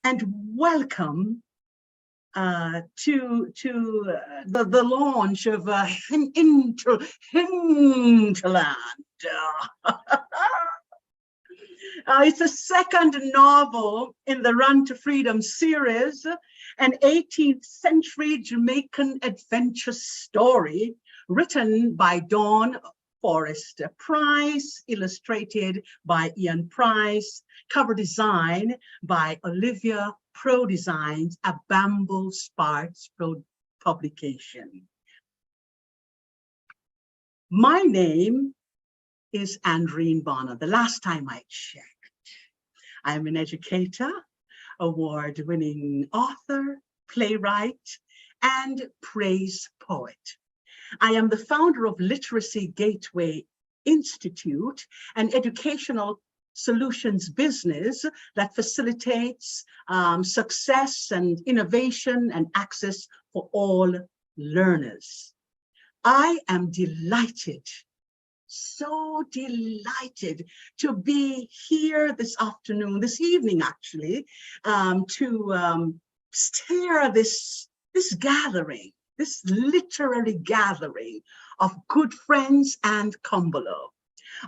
and welcome to the launch of Hinterland. It's the second novel in the Run to Freedom series, an 18th century Jamaican adventure story written by Dawn Forrester Price, illustrated by Ian Price, cover design by Olivia Pro Designs, a Bamboo Sparks publication. My name is Andreen Bonner. The last time I checked, I'm an educator, award-winning author, playwright, and praise poet. I am the founder of Literacy Gateway Institute, an educational solutions business that facilitates success and innovation and access for all learners. I am delighted, so delighted to be here this afternoon, this evening actually, to steer this gathering, this literary gathering of good friends and Kumbolo.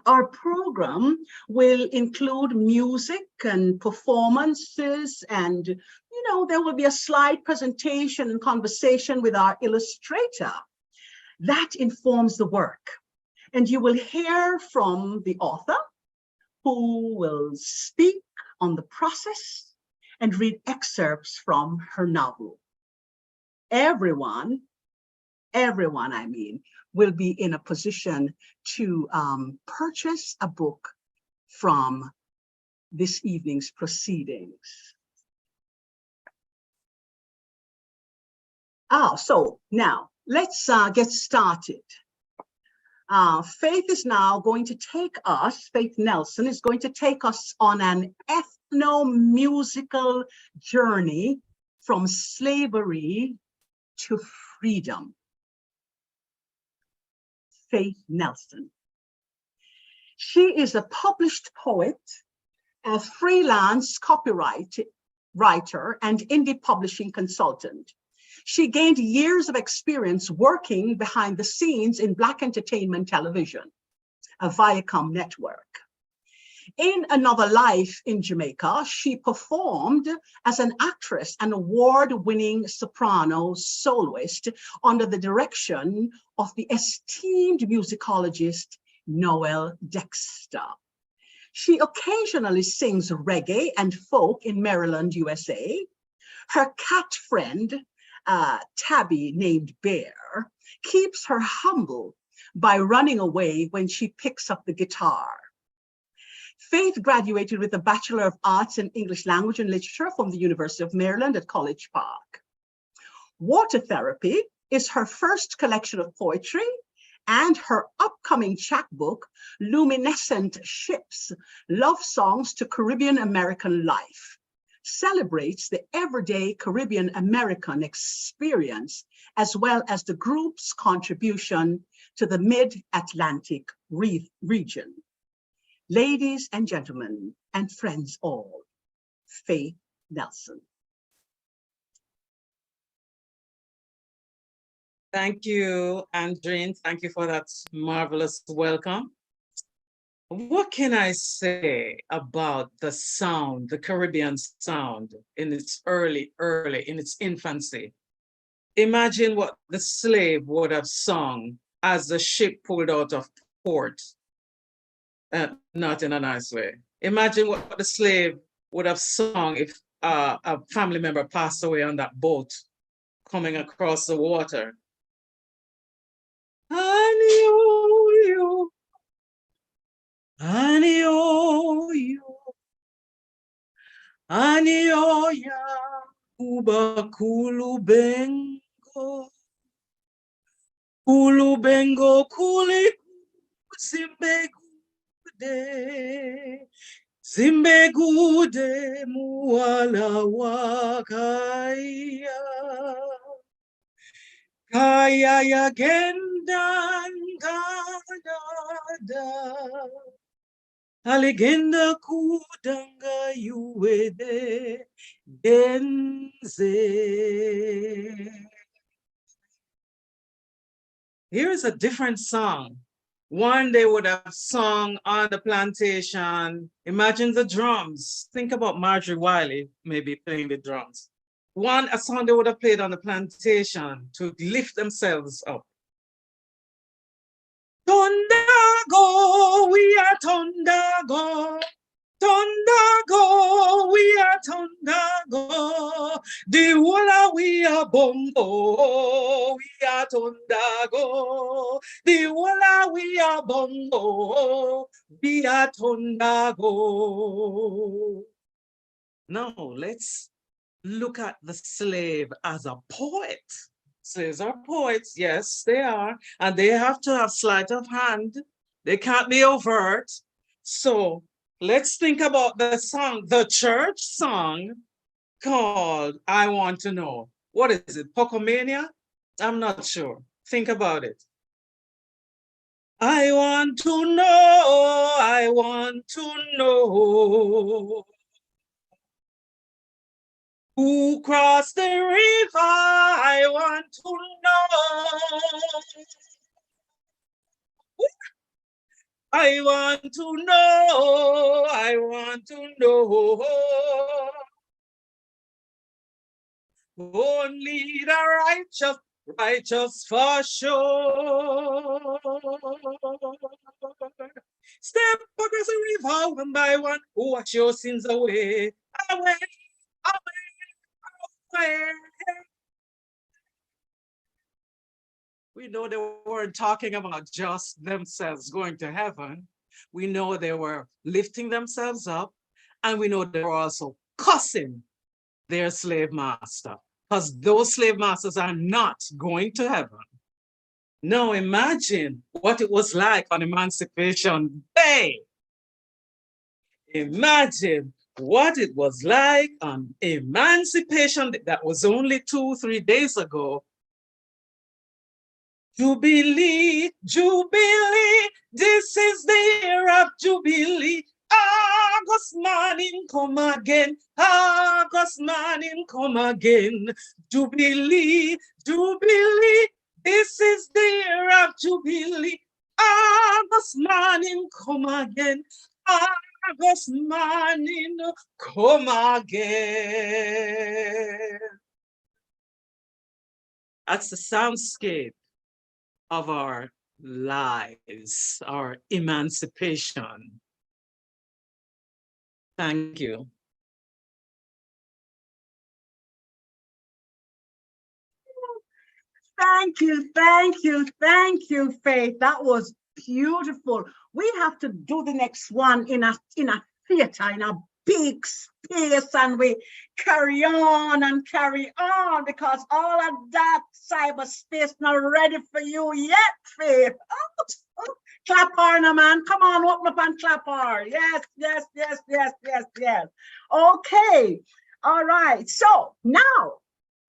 Our program will include music and performances, and there will be a slide presentation and conversation with our illustrator. That informs the work. And you will hear from the author, who will speak on the process and read excerpts from her novel. Everyone I mean, will be in a position to purchase a book from this evening's proceedings. So now let's get started. Faith is now going to take us, Faith Nelson is going to take us on an ethno-musical journey from slavery to freedom. Faith Nelson. She is a published poet, a freelance copyright writer, and indie publishing consultant. She gained years of experience working behind the scenes in Black entertainment television, a Viacom network. In another life in Jamaica, she performed as an actress and award-winning soprano soloist under the direction of the esteemed musicologist Noel Dexter. She occasionally sings reggae and folk in Maryland, USA. Her cat friend, Tabby, named Bear, keeps her humble by running away when she picks up the guitar. Faith graduated with a Bachelor of Arts in English Language and Literature from the University of Maryland at College Park. Water Therapy is her first collection of poetry, and her upcoming chapbook, Luminescent Ships, Love Songs to Caribbean American Life, celebrates the everyday Caribbean American experience, as well as the group's contribution to the Mid-Atlantic region. Ladies and gentlemen, and friends all, Faith Nelson. Thank you, Andreen. Thank you for that marvelous welcome. What can I say about the sound, the Caribbean sound in its in its infancy? Imagine what the slave would have sung as the ship pulled out of port. Not in a nice way. Imagine what the slave would have sung if a family member passed away on that boat coming across the water. Anio, anio ya uba kulubengo kuli zimbegude muala wakaya kaya ya gendan kanada Aligenda kudanga yuwede genze. Here's a different song. One they would have sung on the plantation. Imagine the drums. Think about Marjorie Wiley maybe playing the drums. A song they would have played on the plantation to lift themselves up. Tondago, we are Tondago. Tondago, we are Tondago. The walla we are bongo, we are Tondago. The walla we are bongo, we are Tondago. Now let's look at the slave as a poet. Slaves are poets, yes, they are, and they have to have sleight of hand. They can't be overt. So let's think about the song, the church song called I Want to Know. What is it, Pocomania? I'm not sure. Think about it. I want to know, I want to know. Who crossed the river? I want to know. I want to know. I want to know. Only the righteous for sure. Step across the river one by one. Wash your sins away, away, away. We know they weren't talking about just themselves going to heaven. We know they were lifting themselves up, and we know they were also cussing their slave master, because those slave masters are not going to heaven. Now imagine what it was like on Emancipation Day. Imagine what it was like on Emancipation Day. That was only 2-3 days ago. Jubilee, Jubilee, this is the year of Jubilee. August morning come again, August morning come again. Jubilee, Jubilee, this is the year of Jubilee. August morning come again, August morning come again. That's the soundscape of our lives, our emancipation. Thank you. Thank you, thank you, thank you, Faith. That was beautiful. We have to do the next one in a theater, in a big space, and we carry on and carry on, because all of that cyberspace not ready for you yet, Faith. Oh, clap her, no, man. Come on, open up and clap her. Yes, yes, yes, yes, yes, yes. Okay. All right. So now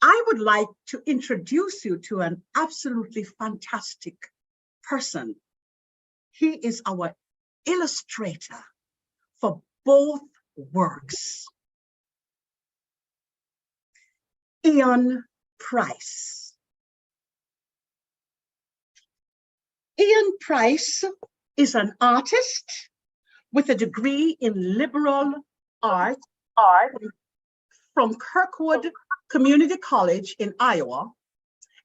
I would like to introduce you to an absolutely fantastic person. He is our illustrator for both works, Ian Price. Ian Price is an artist with a degree in liberal art from Kirkwood Community College in Iowa,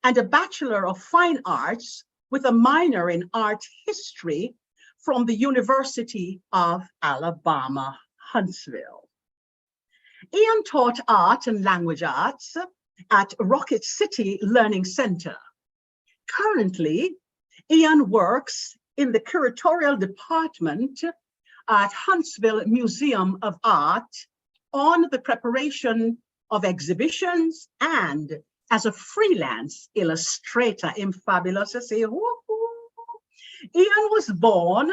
and a Bachelor of Fine Arts with a minor in art history from the University of Alabama, Huntsville. Ian taught art and language arts at Rocket City Learning Center. Currently, Ian works in the curatorial department at Huntsville Museum of Art on the preparation of exhibitions and as a freelance illustrator. In fabulous to say. Ian was born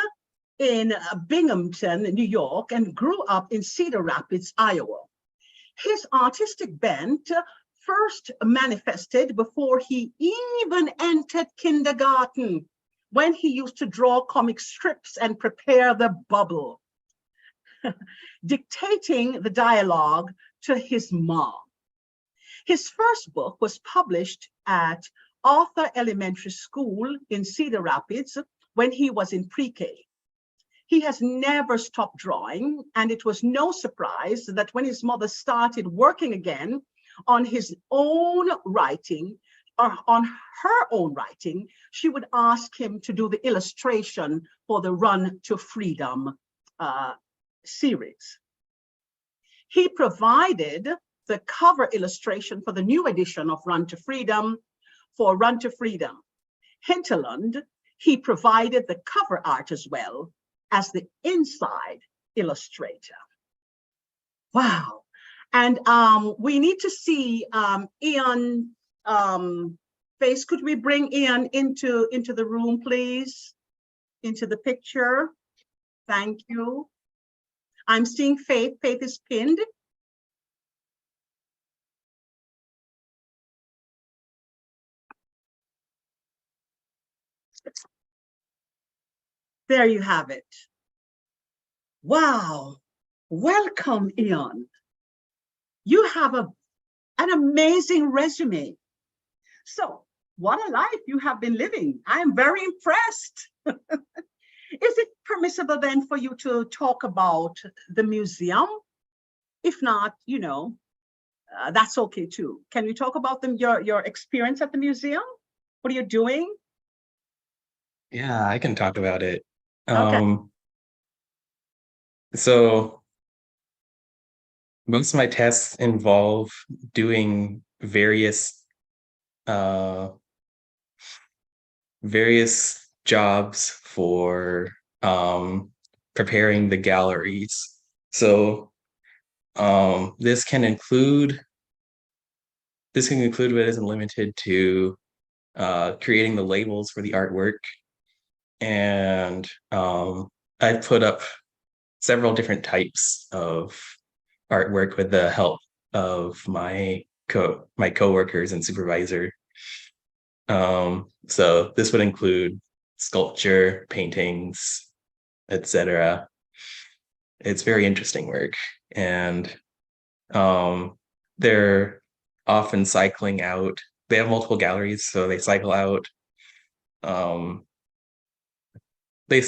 in Binghamton, New York, and grew up in Cedar Rapids, Iowa. His artistic bent first manifested before he even entered kindergarten, when he used to draw comic strips and prepare the bubble. dictating the dialogue to his mom. His first book was published at Arthur Elementary School in Cedar Rapids when he was in pre-K. He has never stopped drawing, and it was no surprise that when his mother started working again on his own writing, or on her own writing, she would ask him to do the illustration for the Run to Freedom series. He provided the cover illustration for the new edition of Run to Freedom. For Run to Freedom Hinterland, he provided the cover art as well as the inside illustrator. Wow. And we need to see Ian face. Could we bring Ian into the room, please? Into the picture. Thank you. I'm seeing Faith. Faith is pinned. There you have it. Wow. Welcome, Ian. You have an amazing resume. So, what a life you have been living. I am very impressed. Is it permissible then for you to talk about the museum? If not, you know, that's okay too. Can you talk about your experience at the museum? What are you doing? Yeah, I can talk about it. Okay. So most of my tasks involve doing various jobs for preparing the galleries. So this can include but isn't limited to creating the labels for the artwork. And I've put up several different types of artwork with the help of my coworkers and supervisor. So this would include sculpture, paintings, etc. It's very interesting work, and they're often cycling out. They have multiple galleries, so they cycle out. They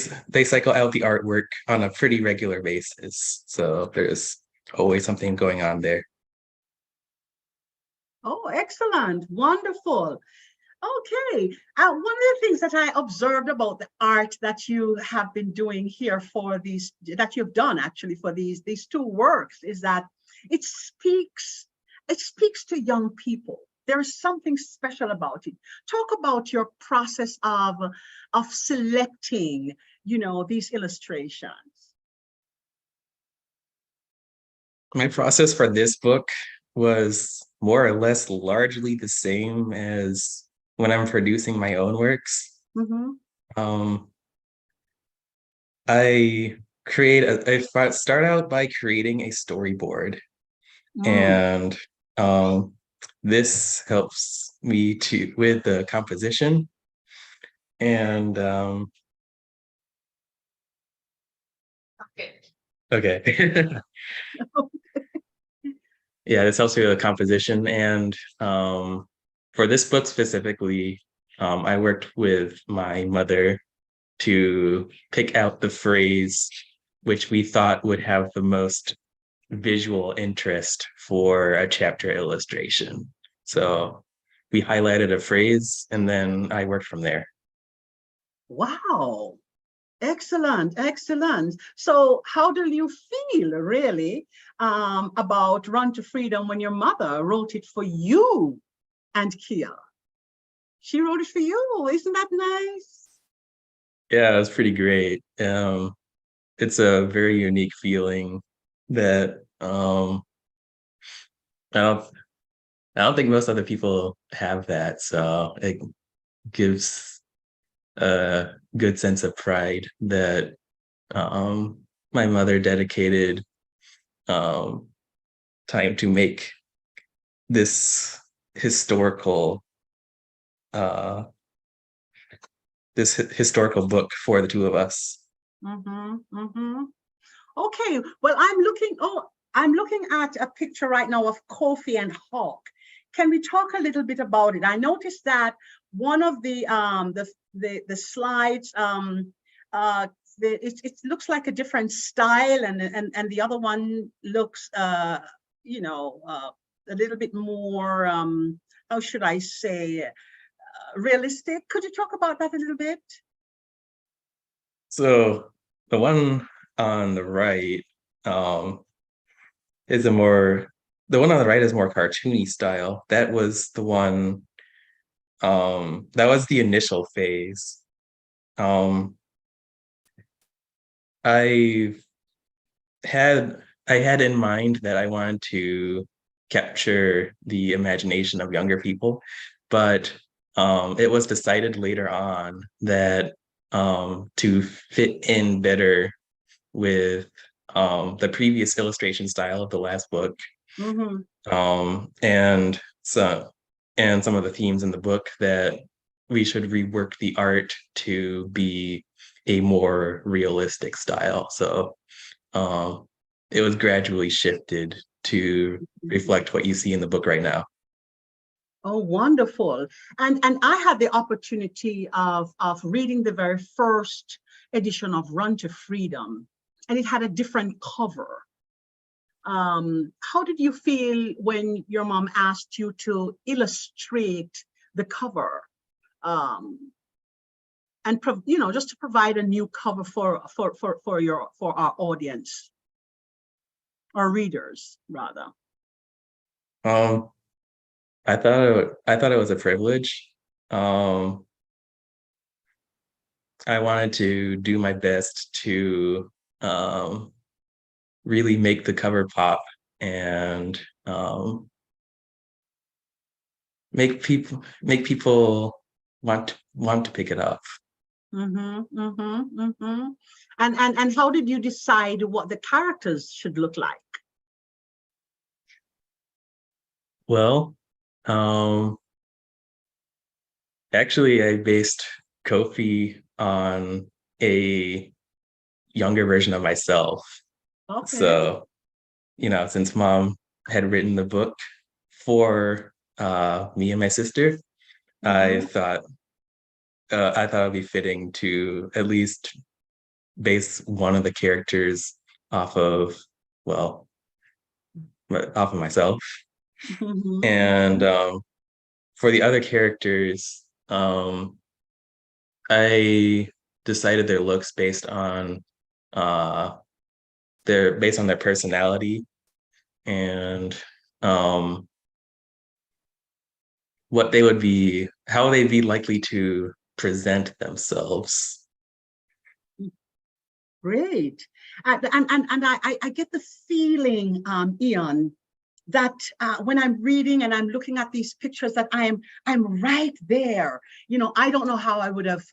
cycle out the artwork on a pretty regular basis, so there's always something going on there. Oh, excellent. Wonderful. Okay. One of the things that I observed about the art that you have been doing here for these, that you've done actually for these two works, is that it speaks to young people. There is something special about it. Talk about your process of selecting, you know, these illustrations. My process for this book was more or less largely the same as when I'm producing my own works. Mm-hmm. I start out by creating a storyboard, and this helps me with the composition. And okay. Yeah, this helps me with the composition. And for this book specifically, I worked with my mother to pick out the phrase which we thought would have the most visual interest for a chapter illustration. So we highlighted a phrase, and then I worked from there. Wow. Excellent, excellent. So how do you feel really about Run to Freedom when your mother wrote it for you and Kia? She wrote it for you. Isn't that nice? Yeah, it was pretty great. It's a very unique feeling that I don't think most other people have that. So it gives a good sense of pride that my mother dedicated time to make this historical book for the two of us. Mm-hmm, mm-hmm. Okay, well, I'm looking at a picture right now of Kofi and Hawk. Can we talk a little bit about it? I noticed that one of the slides it looks like a different style, and the other one looks a little bit more how should I say, realistic. Could you talk about that a little bit? So the one on the right is a more the one on the right is more cartoony style. That was the one that was the initial phase. Um I I had in mind that I wanted to capture the imagination of younger people, but it was decided later on that to fit in better with the previous illustration style of the last book, Mm-hmm. and some of the themes in the book, that we should rework the art to be a more realistic style. So um, it was gradually shifted to reflect what you see in the book right now. Oh, wonderful. And I had the opportunity of reading the very first edition of Run to Freedom, and it had a different cover. How did you feel when your mom asked you to illustrate the cover, and just to provide a new cover for our audience, our readers rather? Um, I thought it was a privilege. Um, I wanted to do my best to um, really make the cover pop and make people want to pick it up. Mm-hmm, mm-hmm, mm-hmm. And how did you decide what the characters should look like? Well, um, actually, I based Kofi on a younger version of myself. Okay. So, since mom had written the book for me and my sister, I Mm-hmm. thought it'd be fitting to at least base one of the characters off of, well, off of myself. And Mm-hmm. for the other characters, I decided their looks uh based on their personality, and um how they'd be likely to present themselves. Great. And I get the feeling, Ian, that when I'm reading and I'm looking at these pictures, that I'm right there. I don't know how I would have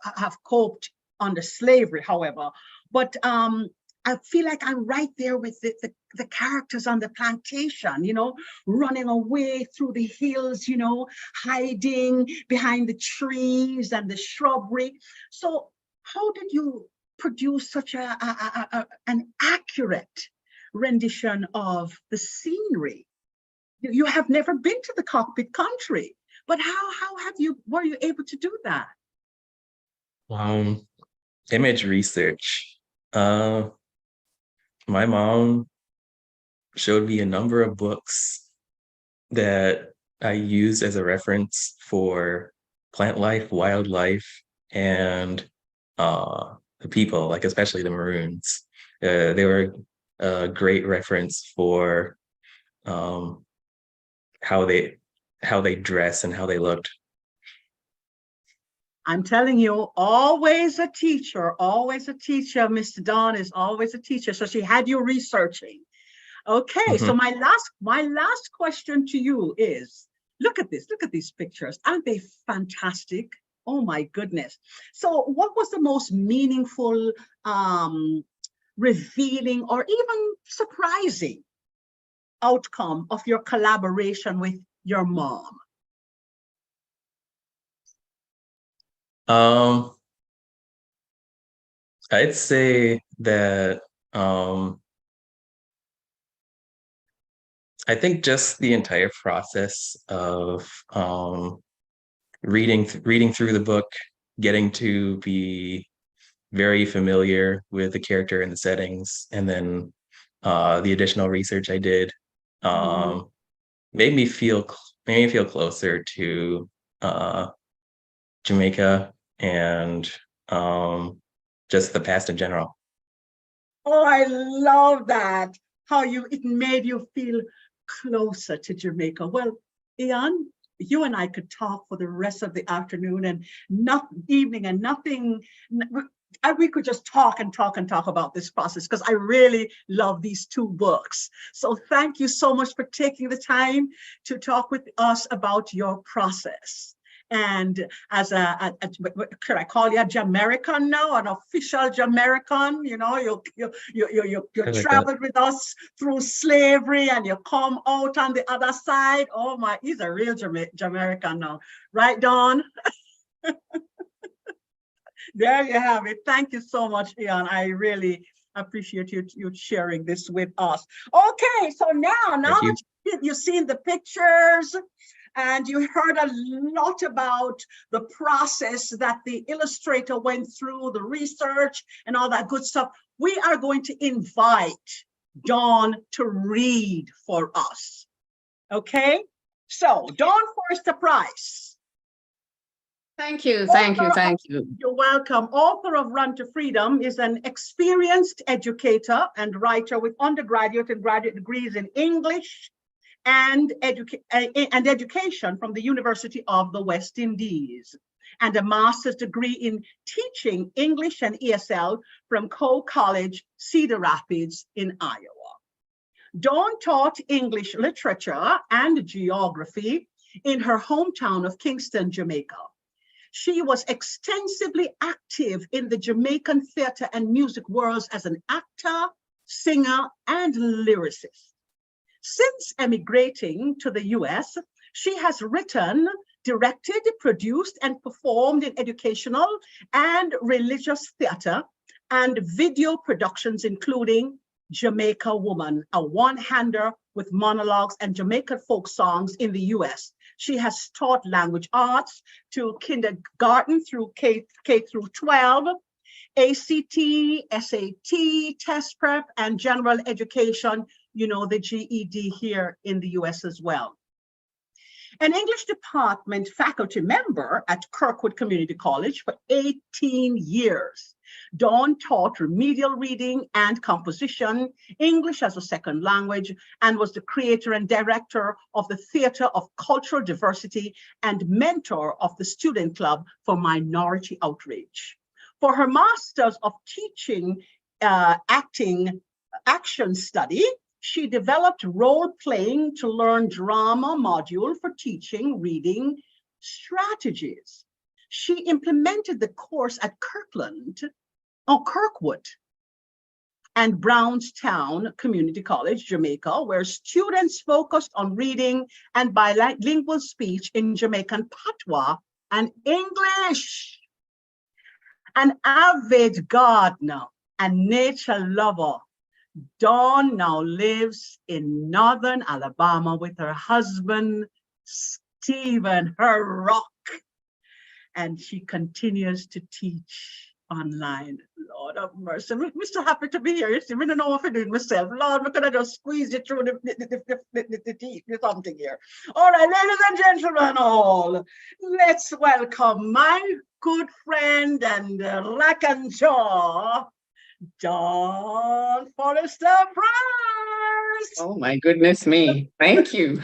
coped under slavery, however, but I feel like I'm right there with the characters on the plantation, running away through the hills, hiding behind the trees and the shrubbery. So how did you produce such an accurate rendition of the scenery? You have never been to the cockpit country, but how were you able to do that? um Image research. My mom showed me a number of books that I used as a reference for plant life, wildlife, and the people, like especially the Maroons. They were a great reference for um, how they dress and how they looked. I'm telling you, always a teacher, always a teacher. Mr. Dawn is always a teacher. So she had you researching. Okay, so Mhm. my last question to you is, look at this, look at these pictures. Aren't they fantastic? Oh my goodness. So what was the most meaningful, revealing, or even surprising outcome of your collaboration with your mom? Um, I'd say that I think just the entire process of reading through the book, getting to be very familiar with the character and the settings, and then the additional research I did um, made me feel closer to Jamaica and just the past in general. Oh, I love that. How it made you feel closer to Jamaica. Well, Ian, you and I could talk for the rest of the afternoon and evening and nothing. We could just talk and talk and talk about this process because I really love these two books. So thank you so much for taking the time to talk with us about your process. And as could I call you a Jamaican now, an official Jamaican? You know, you traveled with us through slavery and you come out on the other side. Oh my, he's a real Jamaican now, right, Dawn? There you have it. Thank you so much, Ian. I really appreciate you sharing this with us. Okay, so now that you've seen the pictures, and you heard a lot about the process that the illustrator went through, the research and all that good stuff. We are going to invite Dawn to read for us. Okay? So, Dawn Forrester Price. Thank you. You're welcome. Author of Run to Freedom is an experienced educator and writer with undergraduate and graduate degrees in English and education from the University of the West Indies, and a master's degree in teaching English and ESL from Cole College, Cedar Rapids in Iowa. Dawn taught English literature and geography in her hometown of Kingston, Jamaica. She was extensively active in the Jamaican theater and music worlds as an actor, singer, and lyricist. Since emigrating to the US, she has written, directed, produced, and performed in educational and religious theater and video productions, including Jamaica Woman, a one-hander with monologues and Jamaican folk songs in the US. She has taught language arts to kindergarten through K through 12, ACT, SAT, test prep, and general education, you know, the GED here in the US as well. An English department faculty member at Kirkwood Community College for 18 years. Dawn taught remedial reading and composition, English as a second language, and was the creator and director of the Theater of Cultural Diversity and mentor of the Student Club for Minority Outreach. For her Masters of Teaching Acting Action Study, she developed role-playing to learn drama module for teaching reading strategies. She implemented the course at Kirkwood and Brownstown Community College, Jamaica, where students focused on reading and bilingual speech in Jamaican patois and English. An avid gardener and nature lover, Dawn now lives in northern Alabama with her husband, Stephen, her rock. And she continues to teach online. Lord of mercy. I'm so happy to be here. You see, I don't know what I'm doing myself. Lord, we're gonna just squeeze it through the teeth or something here. All right, ladies and gentlemen, all, let's welcome my good friend and rack and jaw, Dawn Forrester Price. Oh my goodness me. Thank you.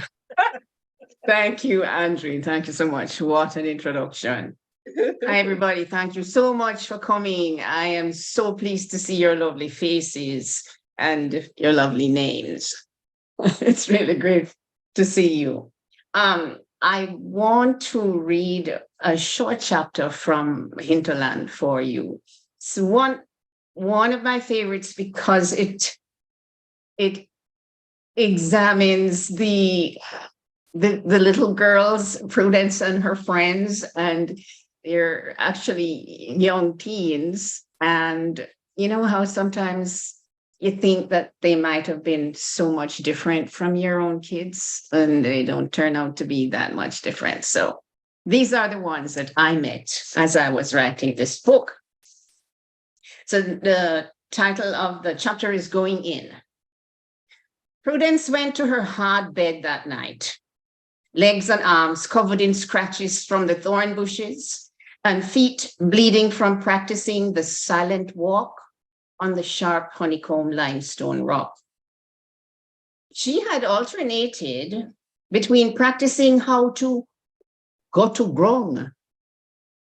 Thank you, Andrew. Thank you so much. What an introduction. Hi, everybody. Thank you so much for coming. I am so pleased to see your lovely faces and your lovely names. It's really great to see you. I want to read a short chapter from Hinterland for you. It's one of my favorites because it examines the little girls, Prudence and her friends, and they're actually young teens. And you know how sometimes you think that they might have been so much different from your own kids, and they don't turn out to be that much different. So these are the ones that I met as I was writing this book. So the title of the chapter is Going In. Prudence went to her hard bed that night, legs and arms covered in scratches from the thorn bushes and feet bleeding from practicing the silent walk on the sharp honeycomb limestone rock. She had alternated between practicing how to go to ground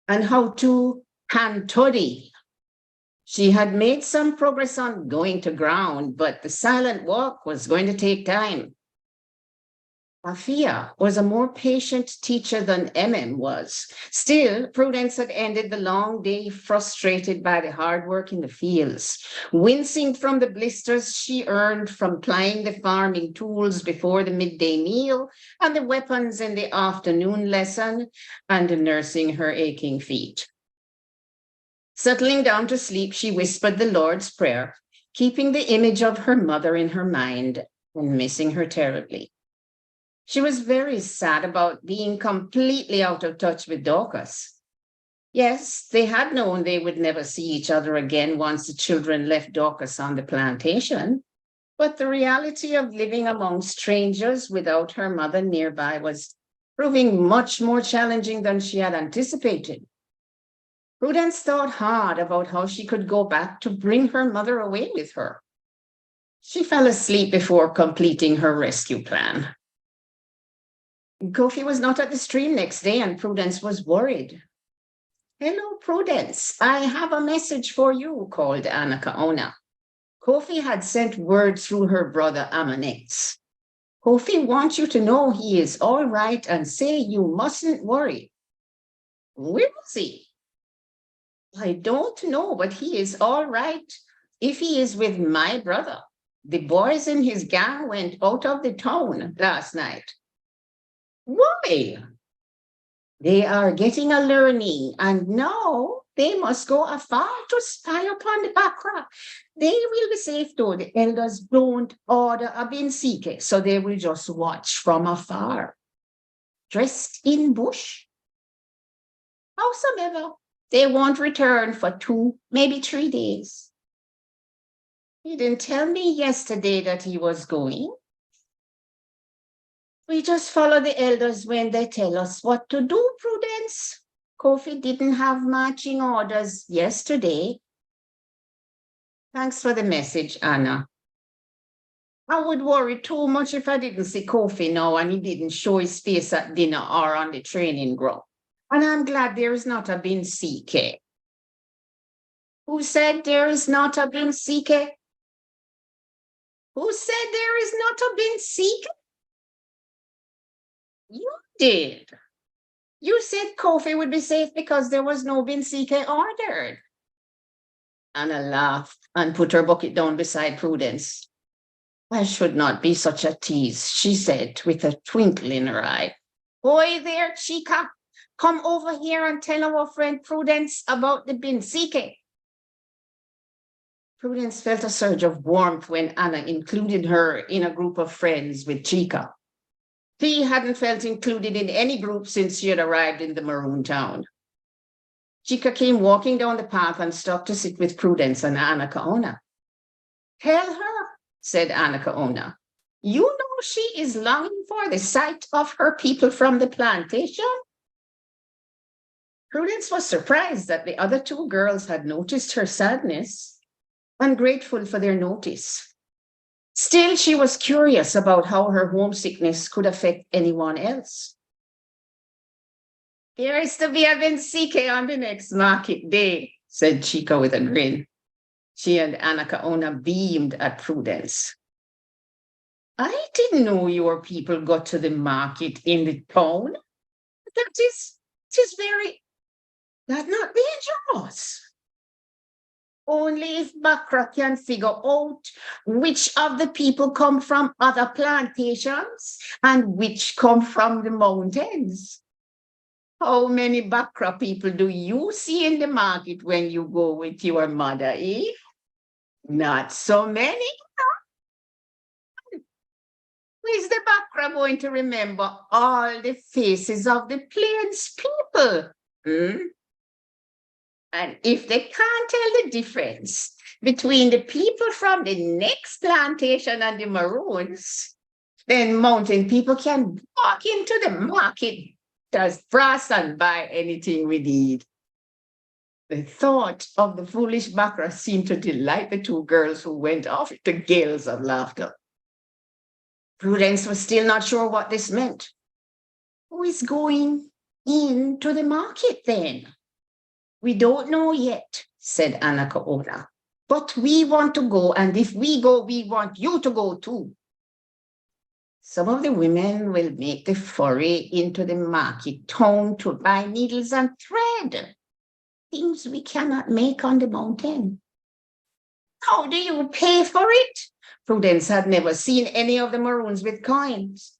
and how to hand toddy. She had made some progress on going to ground, but the silent walk was going to take time. Afia was a more patient teacher than was. Still, Prudence had ended the long day frustrated by the hard work in the fields, wincing from the blisters she earned from plying the farming tools before the midday meal and the weapons in the afternoon lesson, and nursing her aching feet. Settling down to sleep, she whispered the Lord's Prayer, keeping the image of her mother in her mind and missing her terribly. She was very sad about being completely out of touch with Dorcas. Yes, they had known they would never see each other again once the children left Dorcas on the plantation, but the reality of living among strangers without her mother nearby was proving much more challenging than she had anticipated. Prudence thought hard about how she could go back to bring her mother away with her. She fell asleep before completing her rescue plan. Kofi was not at the stream next day, and Prudence was worried. "Hello, Prudence. I have a message for you," called Anna Kaona. Kofi had sent word through her brother Amanex. "Kofi wants you to know he is all right and say you mustn't worry." "Where is he?" "I don't know, but he is all right. If he is with my brother. The boys in his gang went out of the town last night." "Why?" "They are getting a learning, and now they must go afar to spy upon the Bakra. They will be safe though. The elders don't order a binsike, so they will just watch from afar, dressed in bush. Howsoever, they won't return for 2, maybe 3 days." "He didn't tell me yesterday that he was going." "We just follow the elders when they tell us what to do, Prudence. Kofi didn't have marching orders yesterday." "Thanks for the message, Anna. I would worry too much if I didn't see Kofi now and he didn't show his face at dinner or on the training ground. And I'm glad there is not a binsike." "Who said there is not a binsike?" "Who said there is not a binsike?" "You did. You said Kofi would be safe because there was no binsike ordered." Anna laughed and put her bucket down beside Prudence. "I should not be such a tease," she said with a twinkle in her eye. "Boy there, Chica, come over here and tell our friend Prudence about the binsike." Prudence felt a surge of warmth when Anna included her in a group of friends with Chica. She hadn't felt included in any group since she had arrived in the maroon town. Chica came walking down the path and stopped to sit with Prudence and Anna Kaona. "Tell her," said Anna Kaona, "you know she is longing for the sight of her people from the plantation." Prudence was surprised that the other 2 girls had noticed her sadness and grateful for their notice. Still, she was curious about how her homesickness could affect anyone else. "There is to be a binsike on the next market day," said Chica with a grin. She and Anna Kaona beamed at Prudence. "I didn't know your people got to the market in the town. That is that's not dangerous. Only if Bakra can figure out which of the people come from other plantations and which come from the mountains. How many Bakra people do you see in the market when you go with your mother, eh?" Not so many. Where's the background going to remember all the faces of the plains people? And if they can't tell the difference between the people from the next plantation and the Maroons, then mountain people can walk into the market as fast and buy anything we need. The thought of the foolish Bakra seemed to delight the two girls, who went off into gales of laughter. Prudence was still not sure what this meant. Who is going into the market then? We don't know yet, said Anakaona. But we want to go, and if we go, we want you to go too. Some of the women will make the foray into the market town to buy needles and thread, things we cannot make on the mountain. How do you pay for it? Prudence had never seen any of the Maroons with coins.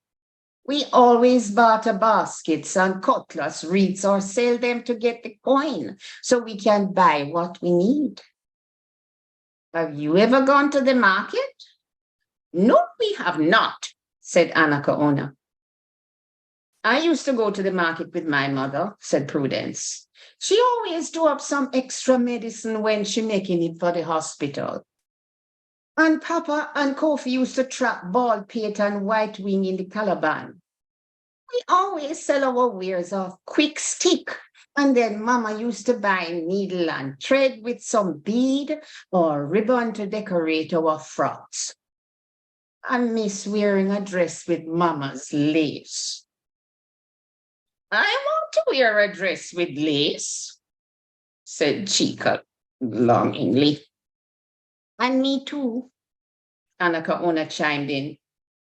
We always barter baskets and cutlass reeds or sell them to get the coin so we can buy what we need. Have you ever gone to the market? No, we have not, said Anakaona. I used to go to the market with my mother, said Prudence. She always do up some extra medicine when she making it for the hospital. And Papa and Kofi used to trap bald-pate and white wing in the Calaban. We always sell our wares off quick stick, and then Mama used to buy needle and thread with some bead or ribbon to decorate our frocks. I miss wearing a dress with Mama's lace. I want to wear a dress with lace, said Chica longingly. And me too, Anakaona chimed in.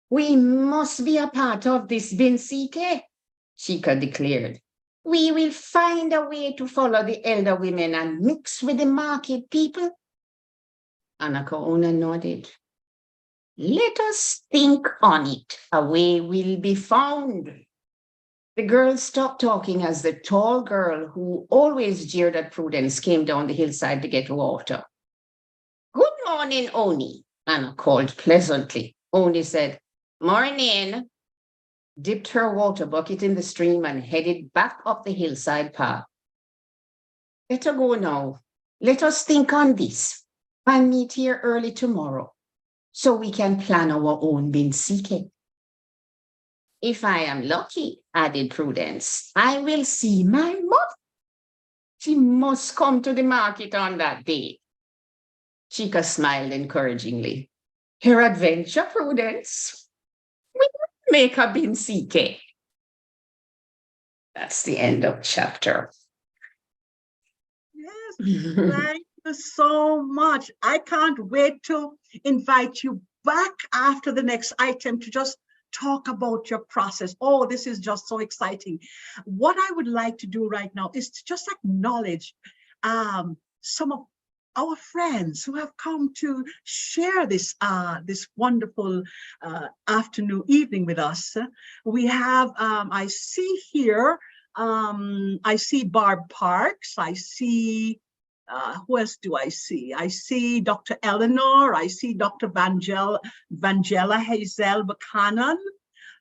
We must be a part of this Binsike, Chica declared. We will find a way to follow the elder women and mix with the market people. Anakaona nodded. Let us think on it. A way will be found. The girls stopped talking as the tall girl who always jeered at Prudence came down the hillside to get water. Good morning, Oni, Anna called pleasantly. Oni said, Morning, dipped her water bucket in the stream and headed back up the hillside path. Better go now. Let us think on this and meet here early tomorrow so we can plan our own Binsike. If I am lucky, added Prudence, I will see my mother. She must come to the market on that day. Chica smiled encouragingly. Her adventure, Prudence. We will make a Binsike. That's the end of chapter. Yes, thank you so much. I can't wait to invite you back after the next item to just talk about your process. Oh, this is just so exciting. What I would like to do right now is to just acknowledge some of our friends who have come to share this this wonderful evening with us. We have, I see here, I see Barb Parks, I see, who else do I see? I see Dr. Eleanor, I see Dr. Vangela Hazel Buchanan,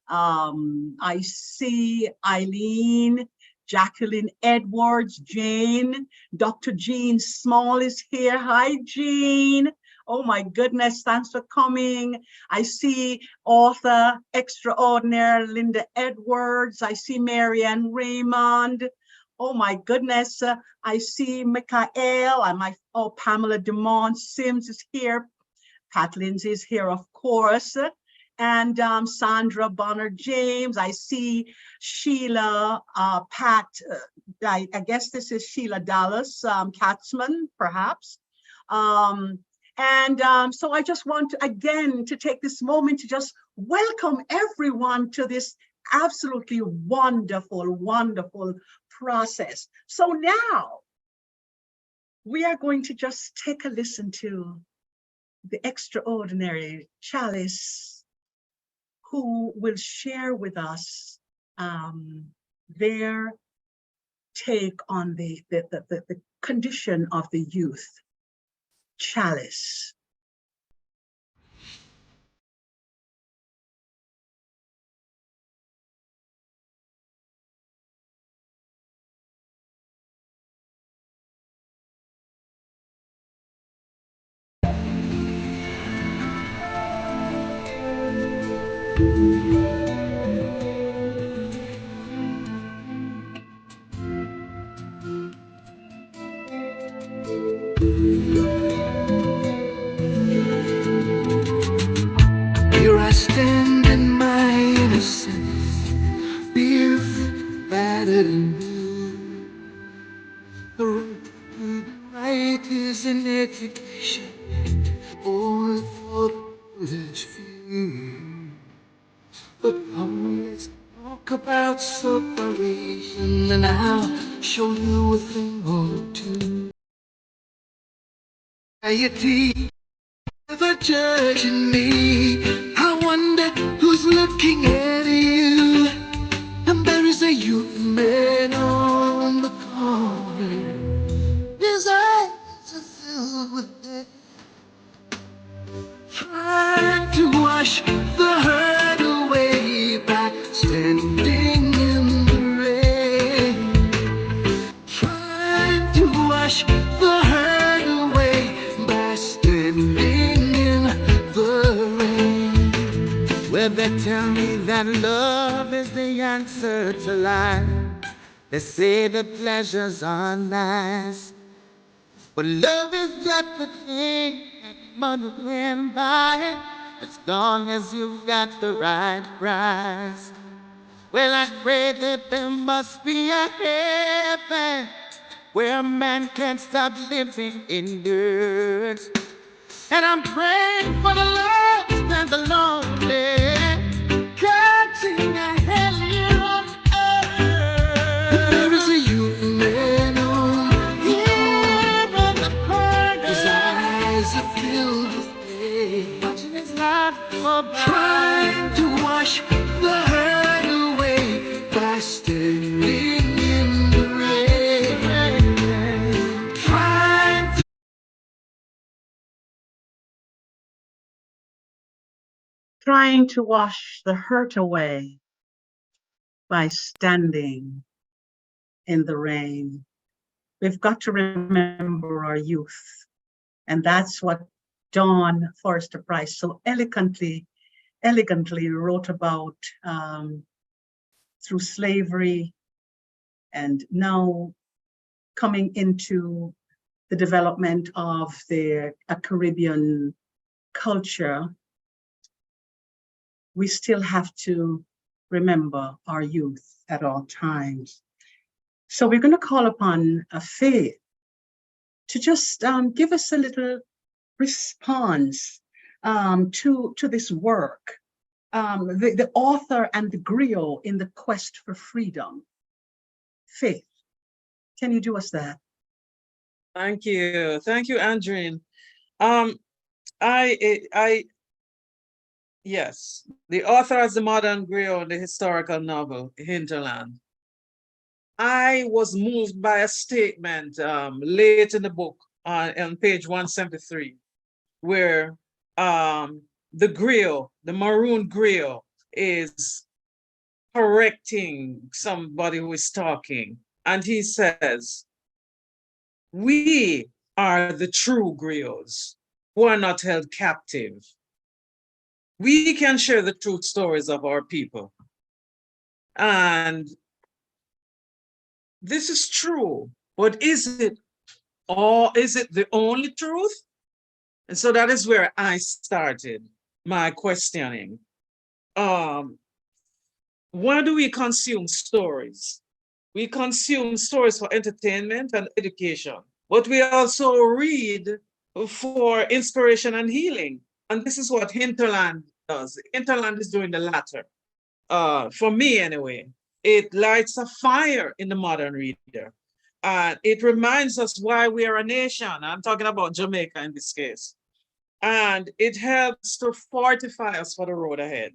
I see Eileen, Jacqueline Edwards, Jane, Dr. Jean Small is here. Hi, Jean. Oh my goodness, thanks for coming. I see author extraordinaire Linda Edwards. I see Marianne Raymond. Oh my goodness, I see Michael. Pamela DeMont Sims is here. Pat Lindsay is here, of course. And Sandra Bonner James. I see Sheila, Pat, I guess this is Sheila Dallas, Katzman, perhaps. So I just want to, again, to take this moment to just welcome everyone to this absolutely wonderful, wonderful process. So now we are going to just take a listen to the extraordinary Chalice, who will share with us their take on the condition of the youth. Chalice. Here I stand in my innocence, fears battered and blue. The road to the right is an education, only for the foolish few. But come, let's talk about separation, and I'll show you a thing or two. Anxiety never judging me. I wonder who's looking at you. And there is a youth man on the corner. His eyes are filled with death, trying to wash the hurt away by standing in the rain. Trying to wash the hurt away by standing in the rain. Well, they tell me that love is the answer to life. They say the pleasures are nice, but love is just the thing that money can buy, as long as you've got the right price. Well, I pray that there must be a heaven where a man can't stop living in dirt. And I'm praying for the lost and the lonely, catching a hell on earth. There is a human man on the corner. His eyes are filled with pain, watching his life go by, trying to wash the hurt away by standing in the rain. Trying to Trying to wash the hurt away by standing in the rain. We've got to remember our youth. And that's what Dawn Forrester Price so elegantly wrote about through slavery, and now coming into the development of a Caribbean culture. We still have to remember our youth at all times. So we're going to call upon Faith to just give us a little response to this work, the author and the griot in the quest for freedom. Faith, can you do us that? Thank you, Andreen. Yes, the author as the modern griot in the historical novel Hinterland. I was moved by a statement late in the book on page 173, where the griot, the maroon griot, is correcting somebody who is talking. And he says, "We are the true griots who are not held captive. We can share the true stories of our people." And this is true, but is it the only truth? And so that is where I started my questioning. Why do we consume stories? We consume stories for entertainment and education, but we also read for inspiration and healing. And this is what Hinterland does. Hinterland is doing the latter. For me anyway, it lights a fire in the modern reader. It reminds us why we are a nation. I'm talking about Jamaica in this case. And it helps to fortify us for the road ahead.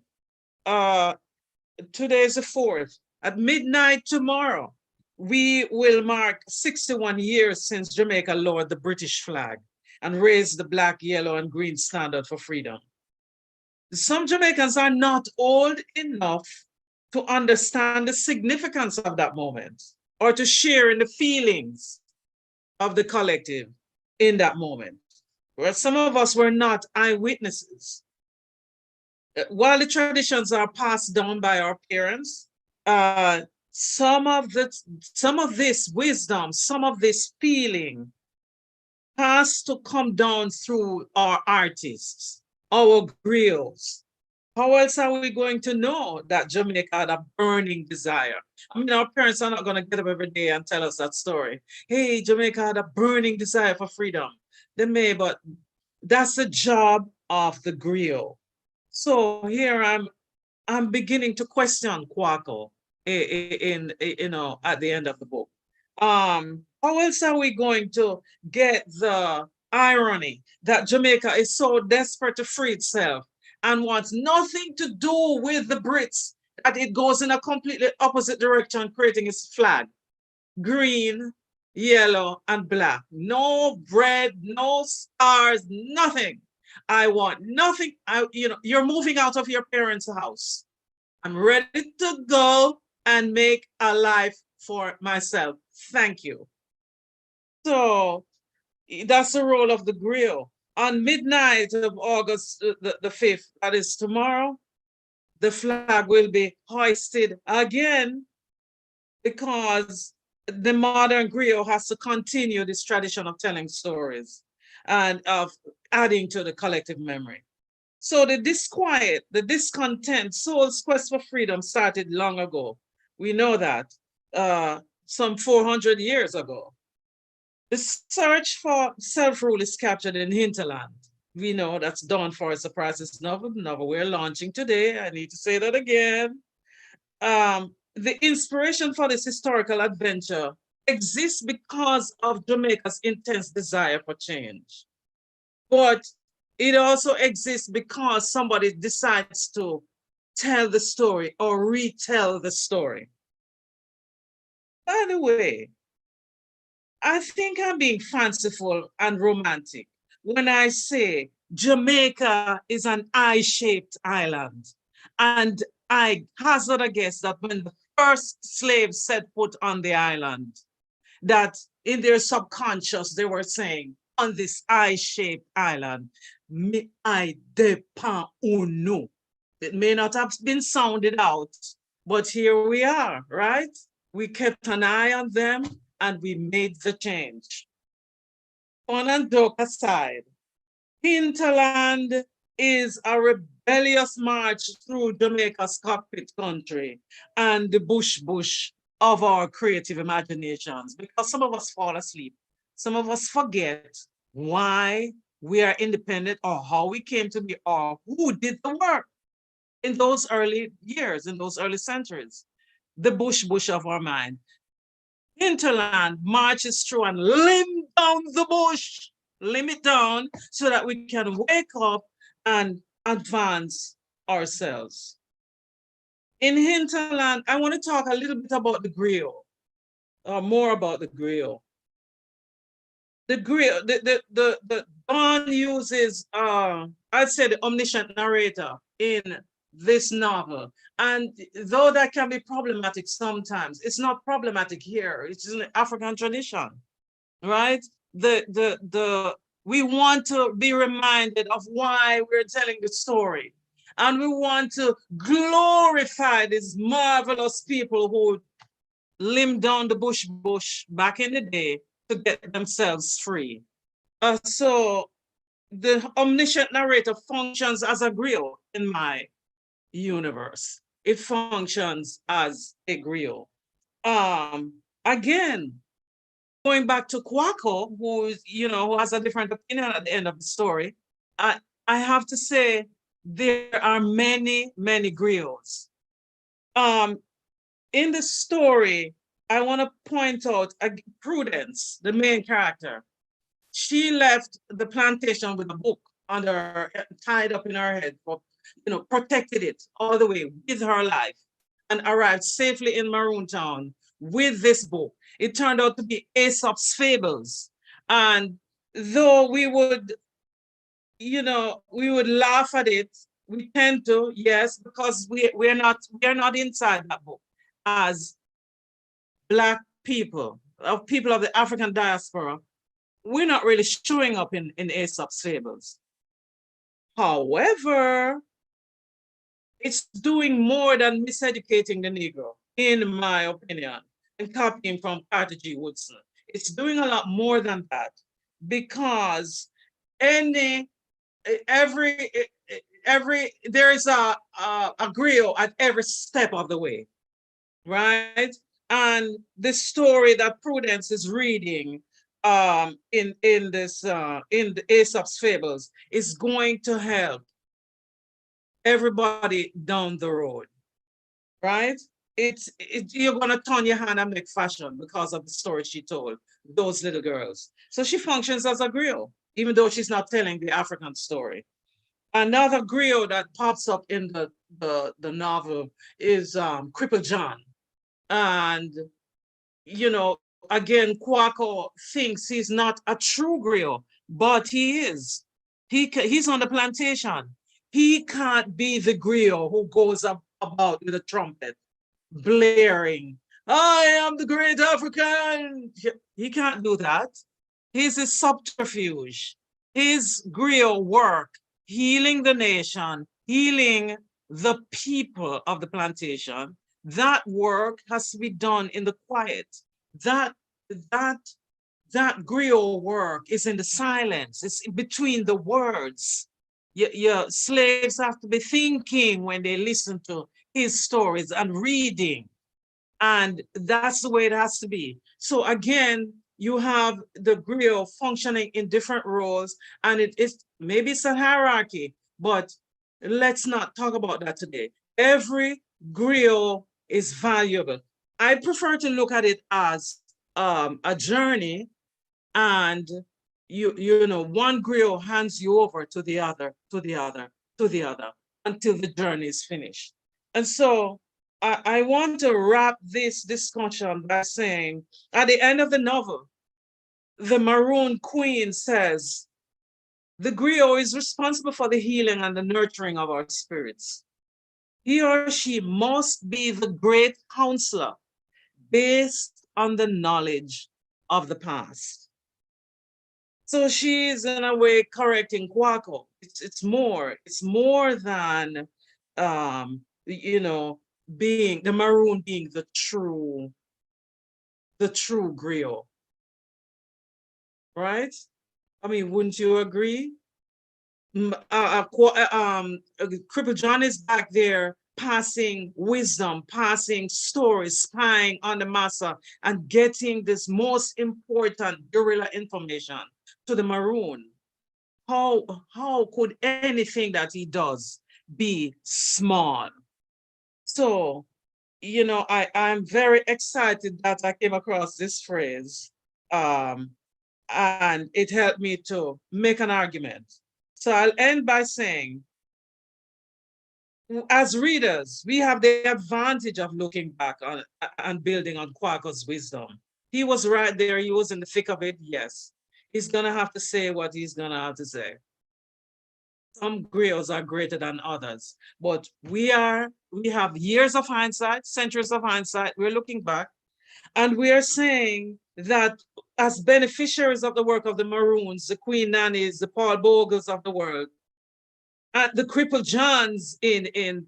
Today is the 4th. At midnight tomorrow, we will mark 61 years since Jamaica lowered the British flag and raised the black, yellow, and green standard for freedom. Some Jamaicans are not old enough to understand the significance of that moment or to share in the feelings of the collective in that moment. Where some of us were not eyewitnesses. while the traditions are passed down by our parents, some of this wisdom, some of this feeling has to come down through our artists, our griots. How else are we going to know that Jamaica had a burning desire? I mean, our parents are not going to get up every day and tell us that story. Hey, Jamaica had a burning desire for freedom. They may, but that's the job of the griot. So here I'm beginning to question Kwaku in at the end of the book. How else are we going to get the irony that Jamaica is so desperate to free itself and wants nothing to do with the Brits, that it goes in a completely opposite direction, creating its flag, green, yellow, and black. No bread, no stars, nothing. I want nothing. You're moving out of your parents' house. I'm ready to go and make a life for myself. Thank you. So that's the role of the griot. On midnight of August the 5th, that is tomorrow, the flag will be hoisted again, because the modern griot has to continue this tradition of telling stories and of adding to the collective memory. So the disquiet, the discontent, soul's quest for freedom started long ago. We know that, some 400 years ago. The search for self-rule is captured in Hinterland. We know that's Dawn Forrester Price's novel we're launching today. I need to say that again. The inspiration for this historical adventure exists because of Jamaica's intense desire for change. But it also exists because somebody decides to tell the story or retell the story. By the way, I think I'm being fanciful and romantic when I say Jamaica is an eye-shaped island. And I hazard a guess that when the first slaves set foot on the island, that in their subconscious, they were saying, on this eye-shaped island, me I depend on no. It may not have been sounded out, but here we are, right? We kept an eye on them and we made the change. Fun and joke aside, Hinterland is a rebellious march through Jamaica's cockpit country and the bush of our creative imaginations, because some of us fall asleep. Some of us forget why we are independent or how we came to be or who did the work in those early years, in those early centuries. The bush of our mind. Hinterland marches through and limb down the bush, limb it down so that we can wake up and advance ourselves. In Hinterland, I want to talk a little bit about the griot, or more about the griot. The griot, the Dawn uses, I'd say, the omniscient narrator in this novel. And though that can be problematic sometimes, it's not problematic here. It's in the African tradition, right? We want to be reminded of why we're telling the story. And we want to glorify these marvelous people who limbed down the bush back in the day to get themselves free. So the omniscient narrator functions as a griot in my universe. It functions as a griot. Again, going back to Kwaku, who has a different opinion at the end of the story, I have to say there are many griots. In the story, I want to point out Prudence, the main character. She left the plantation with a book tied up in her head, protected it all the way with her life, and arrived safely in Maroon Town with this book. It turned out to be Aesop's Fables. And though we would laugh at it, we tend to, yes, because we're not inside that book as Black people, people of the African diaspora. We're not really showing up in Aesop's Fables. However, It's doing more than miseducating the Negro, in my opinion, and copying from Carter G. Woodson. It's doing a lot more than that, because every there's a griot at every step of the way, right? And the story that Prudence is reading in the Aesop's Fables is going to help everybody down the road, right? You're gonna turn your hand and make fashion because of the story she told those little girls. So she functions as a griot, even though she's not telling the African story. Another griot that pops up in the novel is Cripple John. And, you know, again, Kwaku thinks he's not a true griot, but he is. He's on the plantation. He can't be the griot who goes about with a trumpet, blaring, I am the great African. He can't do that. He's a subterfuge. His griot work, healing the nation, healing the people of the plantation, that work has to be done in the quiet. That griot work is in the silence. It's in between the words. Your slaves have to be thinking when they listen to his stories and reading. And that's the way it has to be. So again, you have the griot functioning in different roles, and maybe it's a hierarchy, but let's not talk about that today. Every griot is valuable. I prefer to look at it as a journey, and you know, one griot hands you over to the other, until the journey is finished. And so I want to wrap this discussion by saying, at the end of the novel, the Maroon Queen says, the griot is responsible for the healing and the nurturing of our spirits. He or she must be the great counselor based on the knowledge of the past. So she is in a way correcting Kwaku. It's more than, you know, being the Maroon being the true griot, right? I mean, wouldn't you agree? Cripple John is back there passing wisdom, passing stories, spying on the massa, and getting this most important guerrilla information to the Maroon. How could anything that he does be small? So, you know, I'm very excited that I came across this phrase, and it helped me to make an argument. So I'll end by saying, as readers, we have the advantage of looking back on and building on Kwaku's wisdom. He was right there, he was in the thick of it, yes. He's gonna have to say what he's gonna have to say. Some griots are greater than others, but we have years of hindsight, centuries of hindsight, we're looking back, and we are saying that as beneficiaries of the work of the Maroons, the Queen Nannies, the Paul Bogles of the world, the Cripple Johns in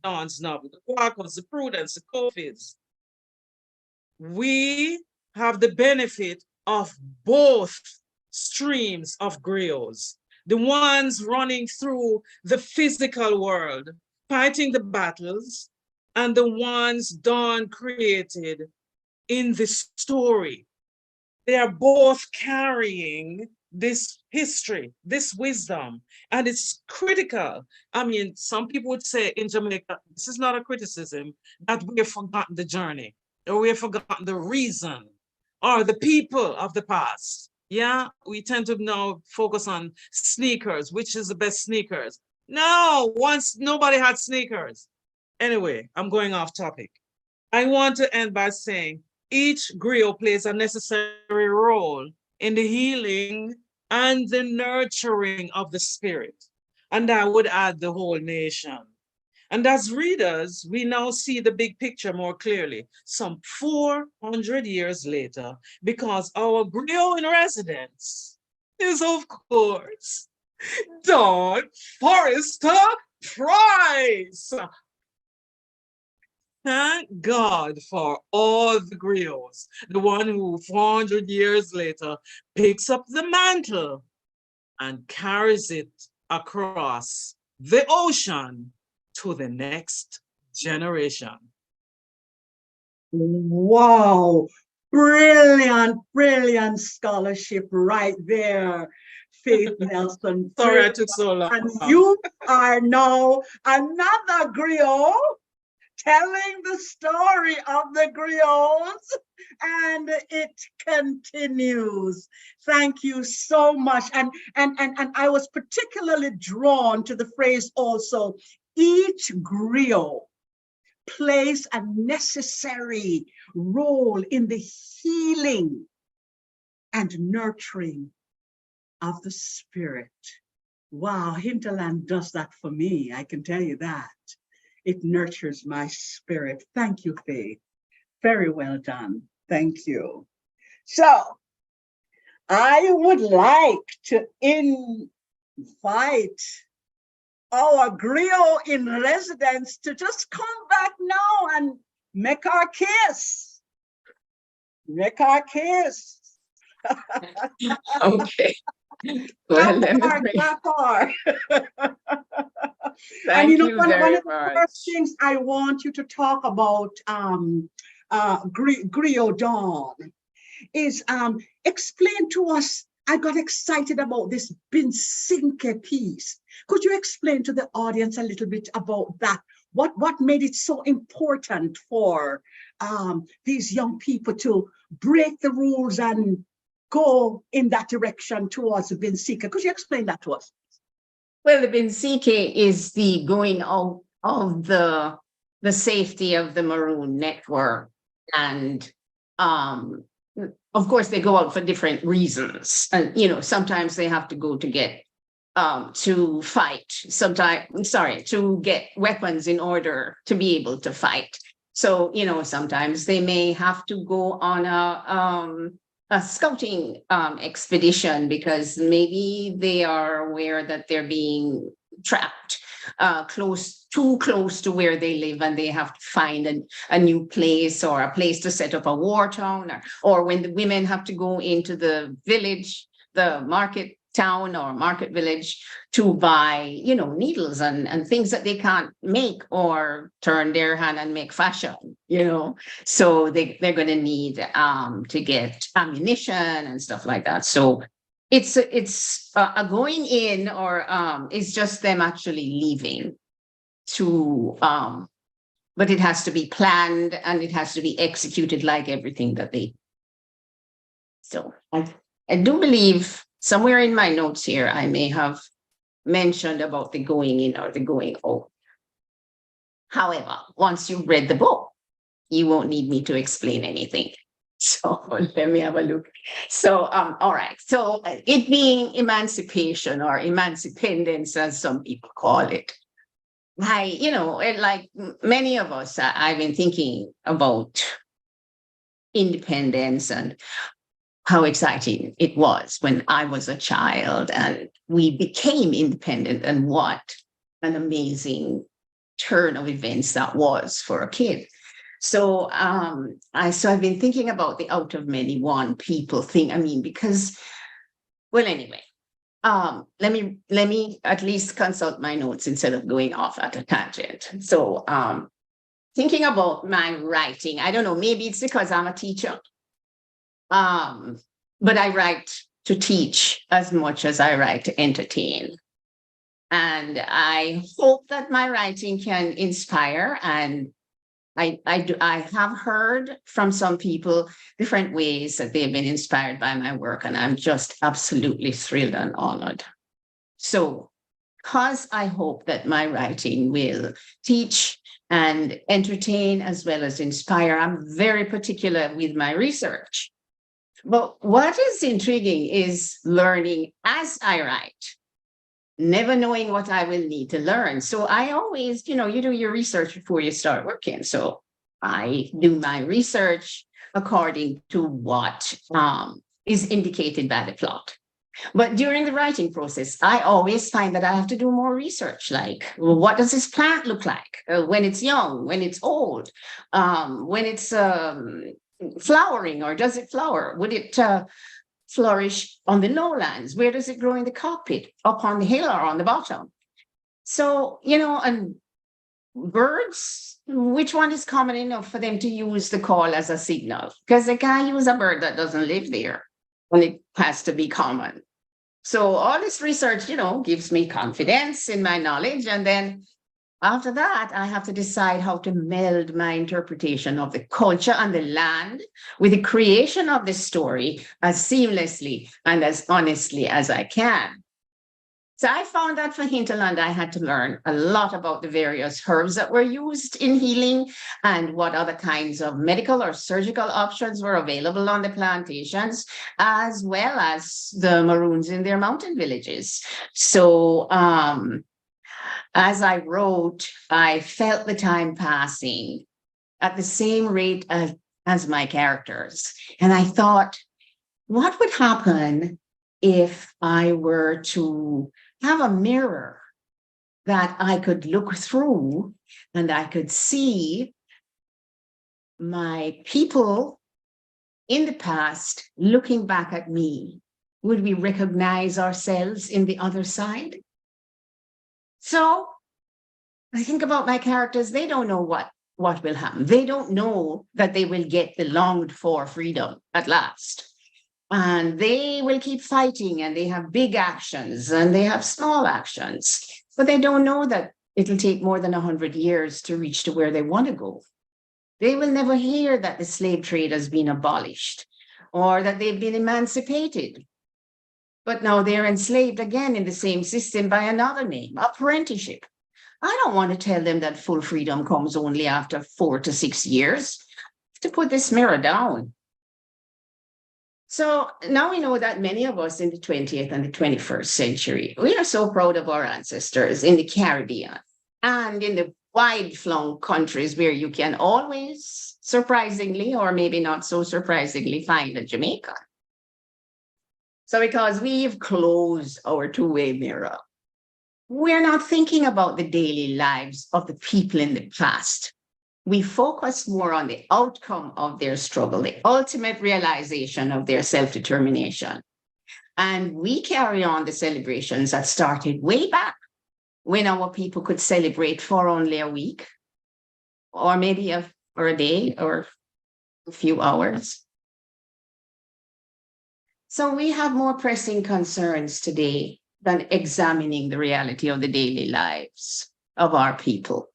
Dawn's novel, the Kwakus, the Prudence, the Kofis, we have the benefit of both streams of griots, the ones running through the physical world, fighting the battles, and the ones Dawn created in the story. They are both carrying this history, this wisdom, and it's critical. I mean, some people would say in Jamaica, this is not a criticism, that we have forgotten the journey, or we have forgotten the reason, or the people of the past. Yeah, we tend to now focus on sneakers, which is the best sneakers. No, once nobody had sneakers. Anyway, I'm going off topic. I want to end by saying each griot plays a necessary role in the healing and the nurturing of the spirit. And I would add the whole nation. And as readers, we now see the big picture more clearly, some 400 years later, because our griot in residence is, of course, Dawn Forrester Price. Thank God for all the griots, the one who 400 years later picks up the mantle and carries it across the ocean to the next generation. Wow, brilliant, brilliant scholarship right there, Faith Nelson. Sorry I took so long. And you are now another griot telling the story of the griots, and it continues. Thank you so much. And I was particularly drawn to the phrase also, each griot plays a necessary role in the healing and nurturing of the spirit. Wow, Hinterland does that for me, I can tell you that. It nurtures my spirit. Thank you, Faith. Very well done. Thank you. So I would like to invite our griot in residence to just come back now and make our kiss. Make our kiss. Okay. Well, let me bring- And you know, you one very of the much. first things I want you to talk about, Griot Dawn, is explain to us. I got excited about this Binsinke piece. Could you explain to the audience a little bit about that? What made it so important for these young people to break the rules and go in that direction towards the Binsinke? Could you explain that to us? Well, the Binsinke is the going out of the safety of the Maroon network. And of course, they go out for different reasons. And, you know, sometimes they have to go to get to fight, to get weapons in order to be able to fight. So, you know, sometimes they may have to go on a scouting expedition because maybe they are aware that they're being trapped too close to where they live, and they have to find a new place or a place to set up a war town, or when the women have to go into the village, the market town or market village to buy, you know, needles and things that they can't make or turn their hand and make fashion, you know. So they're going to need to get ammunition and stuff like that. So it's a going in, or it's just them actually leaving to but it has to be planned and it has to be executed like everything that they. So I do believe somewhere in my notes here, I may have mentioned about the going in or the going out. However, once you've read the book, you won't need me to explain anything. So let me have a look. So, all right. So it being emancipation or emancipendence, as some people call it. You know, like many of us, I've been thinking about independence and how exciting it was when I was a child and we became independent, and what an amazing turn of events that was for a kid. So I've been thinking about the out of many one people thing. I mean, because, well, anyway, let me at least consult my notes instead of going off at a tangent. So thinking about my writing, I don't know, maybe it's because I'm a teacher. But I write to teach as much as I write to entertain. And I hope that my writing can inspire. And I have heard from some people different ways that they've been inspired by my work. And I'm just absolutely thrilled and honored. So, because I hope that my writing will teach and entertain as well as inspire, I'm very particular with my research. But what is intriguing is learning as I write, never knowing what I will need to learn. So I always, you know, you do your research before you start working. So I do my research according to what is indicated by the plot. But during the writing process, I always find that I have to do more research. Like, well, what does this plant look like when it's young, when it's old, when it's flowering, or does it flower? Would it flourish on the lowlands? Where does it grow in the cockpit? Up on the hill or on the bottom? So, and birds, which one is common enough for them to use the call as a signal? Because they can't use a bird that doesn't live there, and it has to be common. So all this research, gives me confidence in my knowledge. And then after that, I have to decide how to meld my interpretation of the culture and the land with the creation of the story as seamlessly and as honestly as I can. So I found that for Hinterland, I had to learn a lot about the various herbs that were used in healing and what other kinds of medical or surgical options were available on the plantations, as well as the Maroons in their mountain villages. So as I wrote, I felt the time passing at the same rate as my characters. And I thought, what would happen if I were to have a mirror that I could look through and I could see my people in the past looking back at me? Would we recognize ourselves in the other side? So I think about my characters. They don't know what will happen. They don't know that they will get the longed for freedom at last. And they will keep fighting, and they have big actions and they have small actions, but they don't know that it'll take more than 100 years to reach to where they want to go. They will never hear that the slave trade has been abolished or that they've been emancipated. But now they're enslaved again in the same system by another name, apprenticeship. I don't want to tell them that full freedom comes only after 4 to 6 years. I have to put this mirror down. So now we know that many of us in the 20th and the 21st century, we are so proud of our ancestors in the Caribbean and in the wide-flung countries where you can always, surprisingly, or maybe not so surprisingly, find a Jamaica. So because we've closed our two-way mirror, we're not thinking about the daily lives of the people in the past. We focus more on the outcome of their struggle, the ultimate realization of their self-determination. And we carry on the celebrations that started way back when our people could celebrate for only a week, or maybe a day, or a few hours. So we have more pressing concerns today than examining the reality of the daily lives of our people.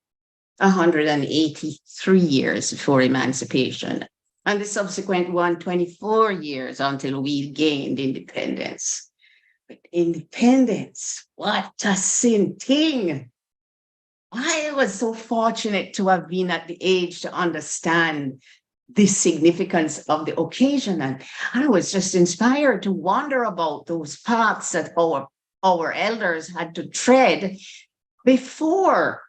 183 years before emancipation, and the subsequent 124 years until we gained independence. But independence, what a sin thing. I was so fortunate to have been at the age to understand the significance of the occasion, and I was just inspired to wonder about those paths that our elders had to tread before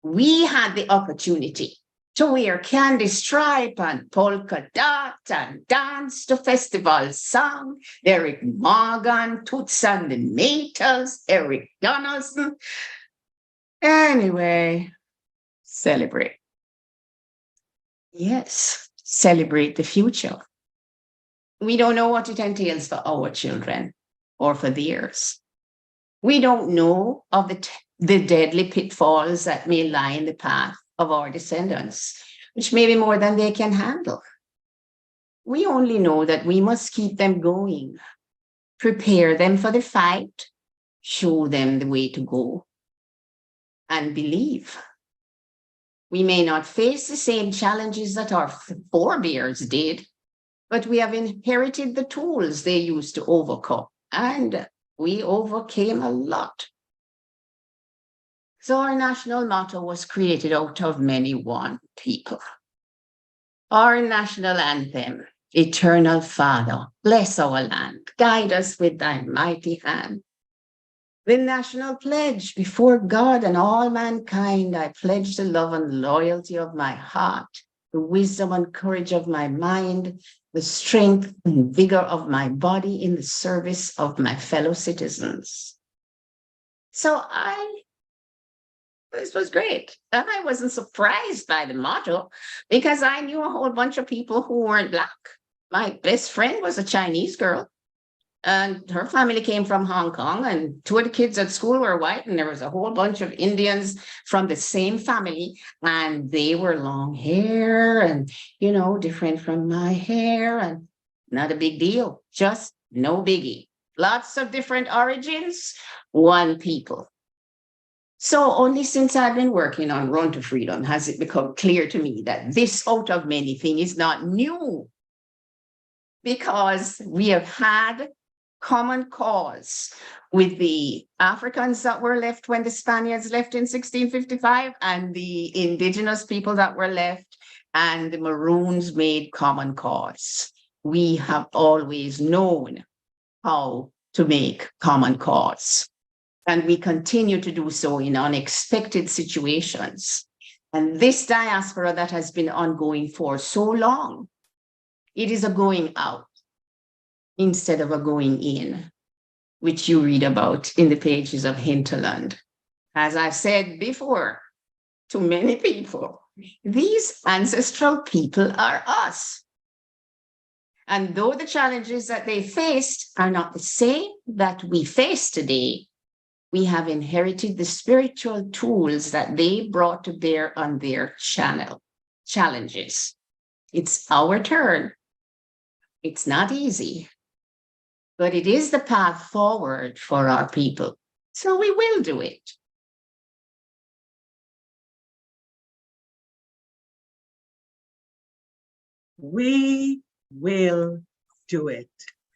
we had the opportunity to wear candy stripe and polka dot and dance to festival song, Eric Morgan, Toots and the Maytals, Eric Donaldson. Anyway, celebrate. Yes, celebrate the future. We don't know what it entails for our children or for theirs. We don't know of the deadly pitfalls that may lie in the path of our descendants, which may be more than they can handle. We only know that we must keep them going, prepare them for the fight, show them the way to go, and believe. We may not face the same challenges that our forebears did, but we have inherited the tools they used to overcome, and we overcame a lot. So our national motto was created out of many one people. Our national anthem, Eternal Father, bless our land, guide us with thy mighty hand. The national pledge, before God and all mankind, I pledge the love and loyalty of my heart the wisdom and courage of my mind, the strength and vigor of my body in the service of my fellow citizens. So this was great. And I wasn't surprised by the motto because I knew a whole bunch of people who weren't Black. My best friend was a Chinese girl, and her family came from Hong Kong, and two of the kids at school were white, and there was a whole bunch of Indians from the same family, and they were long hair and, different from my hair, and not a big deal, just no biggie. Lots of different origins, one people. So only since I've been working on Run to Freedom has it become clear to me that this out of many thing is not new, because we have had common cause with the Africans that were left when the Spaniards left in 1655 and the indigenous people that were left, and the Maroons made common cause. We have always known how to make common cause, and we continue to do so in unexpected situations. And this diaspora that has been ongoing for so long, it is a going out instead of a going in, which you read about in the pages of Hinterland. As I've said before to many people, these ancestral people are us. And though the challenges that they faced are not the same that we face today, we have inherited the spiritual tools that they brought to bear on their challenges. It's our turn. It's not easy, but it is the path forward for our people. So we will do it. We will do it.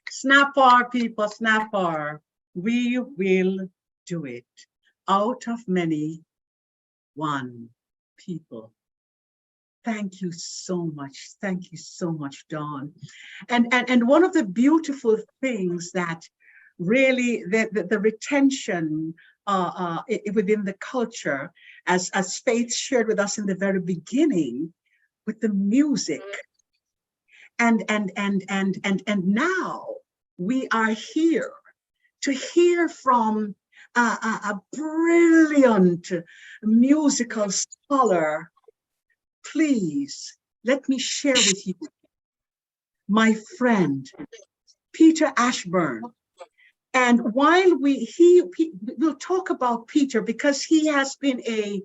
Snap our people, snap our. We will do it. Out of many, one people. Thank you so much. Thank you so much, Dawn. And one of the beautiful things that really the retention within the culture, as Faith shared with us in the very beginning, with the music. And now we are here to hear from a brilliant musical scholar. Please let me share with you my friend Peter Ashburn. And while we'll talk about Peter, because he has been a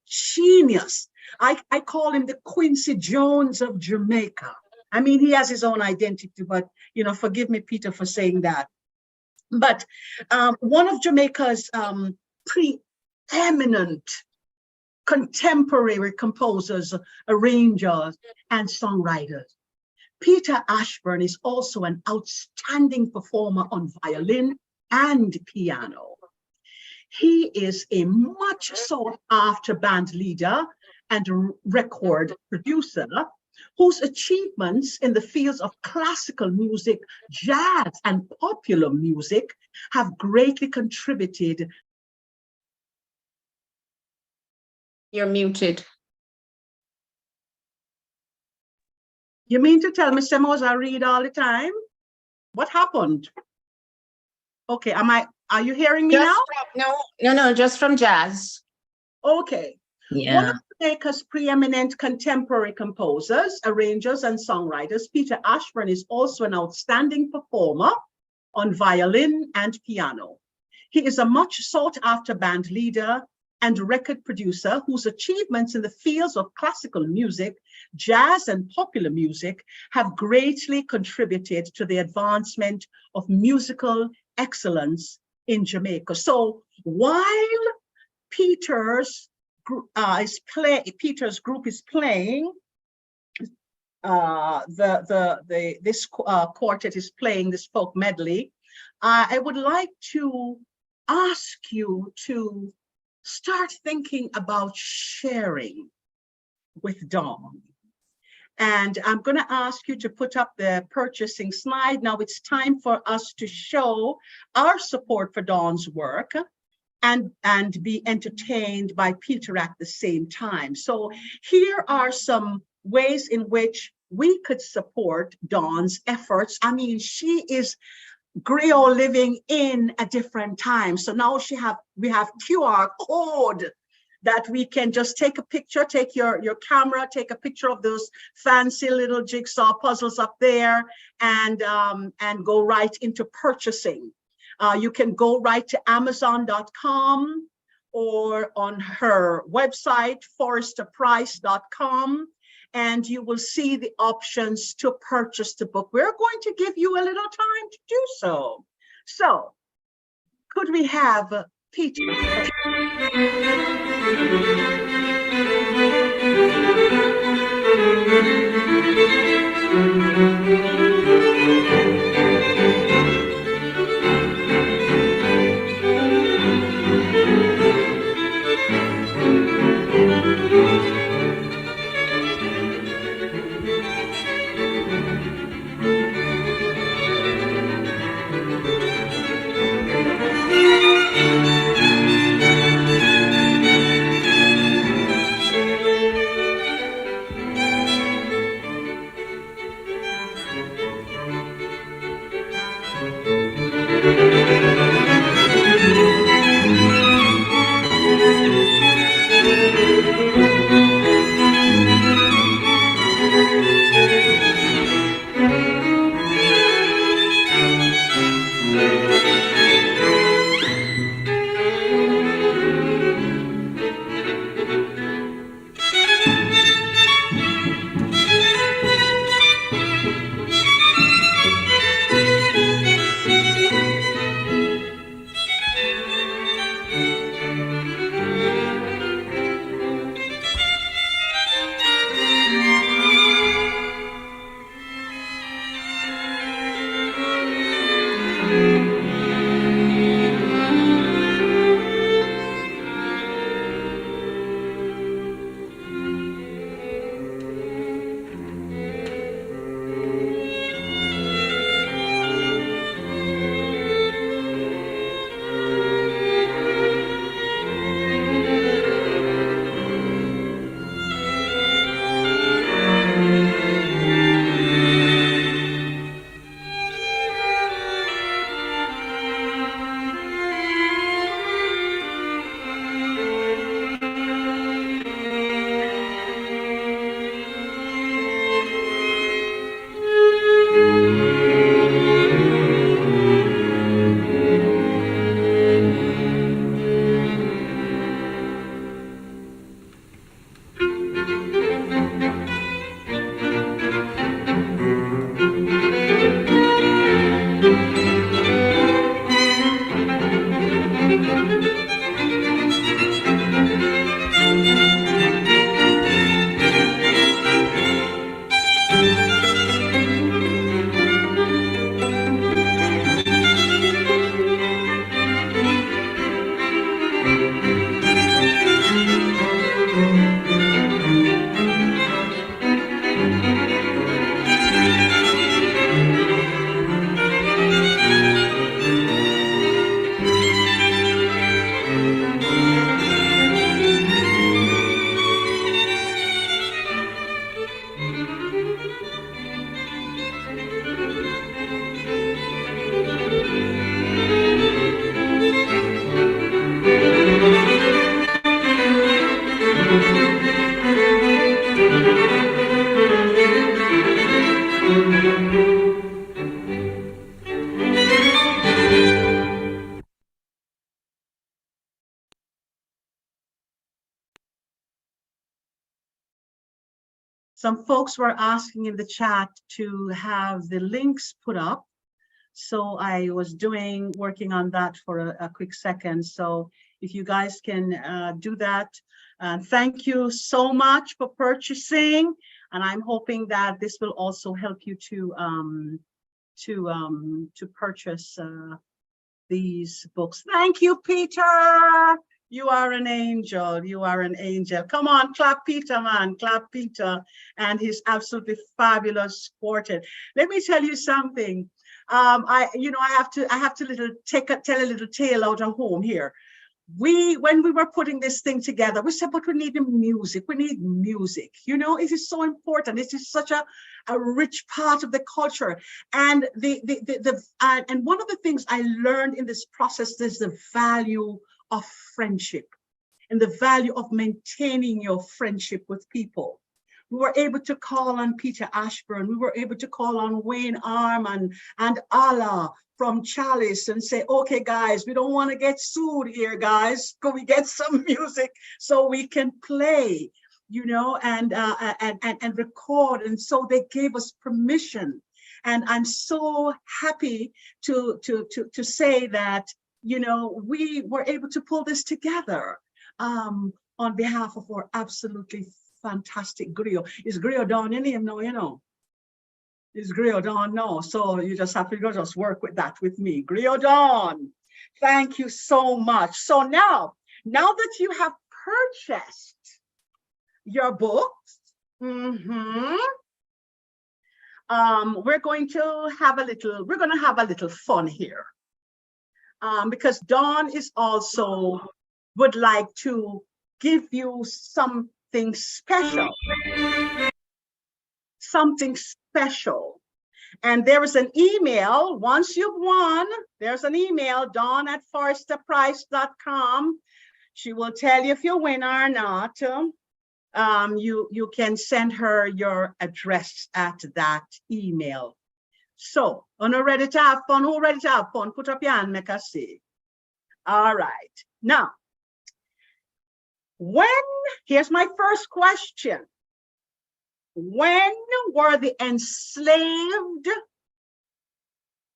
genius. I call him the Quincy Jones of Jamaica. I mean, he has his own identity, but forgive me, Peter, for saying that. But one of Jamaica's preeminent contemporary composers, arrangers, and songwriters. Peter Ashburn is also an outstanding performer on violin and piano. He is a much sought after band leader and record producer whose achievements in the fields of classical music, jazz, and popular music have greatly contributed. You're muted. You mean to tell me, Semos, I read all the time? What happened? Okay, are you hearing me now? No, just from jazz. Okay. Yeah. One of Jamaica's preeminent contemporary composers, arrangers, and songwriters, Peter Ashburn is also an outstanding performer on violin and piano. He is a much sought after band leader and record producer whose achievements in the fields of classical music, jazz, and popular music have greatly contributed to the advancement of musical excellence in Jamaica. So while Peter's group is playing, this quartet is playing this folk medley, I would like to ask you to start thinking about sharing with Dawn. And I'm going to ask you to put up the purchasing slide. Now it's time for us to show our support for Dawn's work and be entertained by Peter at the same time. So here are some ways in which we could support Dawn's efforts. I mean, she is griot living in a different time. So now we have QR code that we can just take a picture, take your camera, take a picture of those fancy little jigsaw puzzles up there, and go right into purchasing. You can go right to Amazon.com or on her website, forresterprice.com, and you will see the options to purchase the book. We're going to give you a little time to do so. So, could we have Peter? Some folks were asking in the chat to have the links put up. So I was working on that for a quick second. So if you guys can do that, thank you so much for purchasing. And I'm hoping that this will also help you to purchase these books. Thank you, Peter. You are an angel. You are an angel. Come on, clap Peter, man. Clap Peter and his absolutely fabulous quartet. Let me tell you something. I have to tell a little tale out of home here. when we were putting this thing together, we said, but we need the music. We need music. You know, it is so important. It is such a rich part of the culture. And and one of the things I learned in this process is the value of friendship and the value of maintaining your friendship with people. We were able to call on Peter Ashburn. We were able to call on Wayne Arman and Allah from Chalice and say, okay, guys, we don't want to get sued here, guys. Can we get some music so we can play, you know, and record? And so they gave us permission. And I'm so happy to say that, you know, we were able to pull this together on behalf of our absolutely fantastic griot. Is griot Dawn in him? No, you know. Is griot Dawn? No. So you just have to just work with that with me. Griot Dawn. Thank you so much. So now that you have purchased your books, we're going to have a little fun here. Because Dawn is also would like to give you something special. Something special. And there is an email, once you've won, there's an email, dawn@forresterprice.com. She will tell you if you win or not. You can send her your address at that email. So, ready to have fun? Who ready to have fun? Put up your hand, make us see. All right. Now, here's my first question. When were the enslaved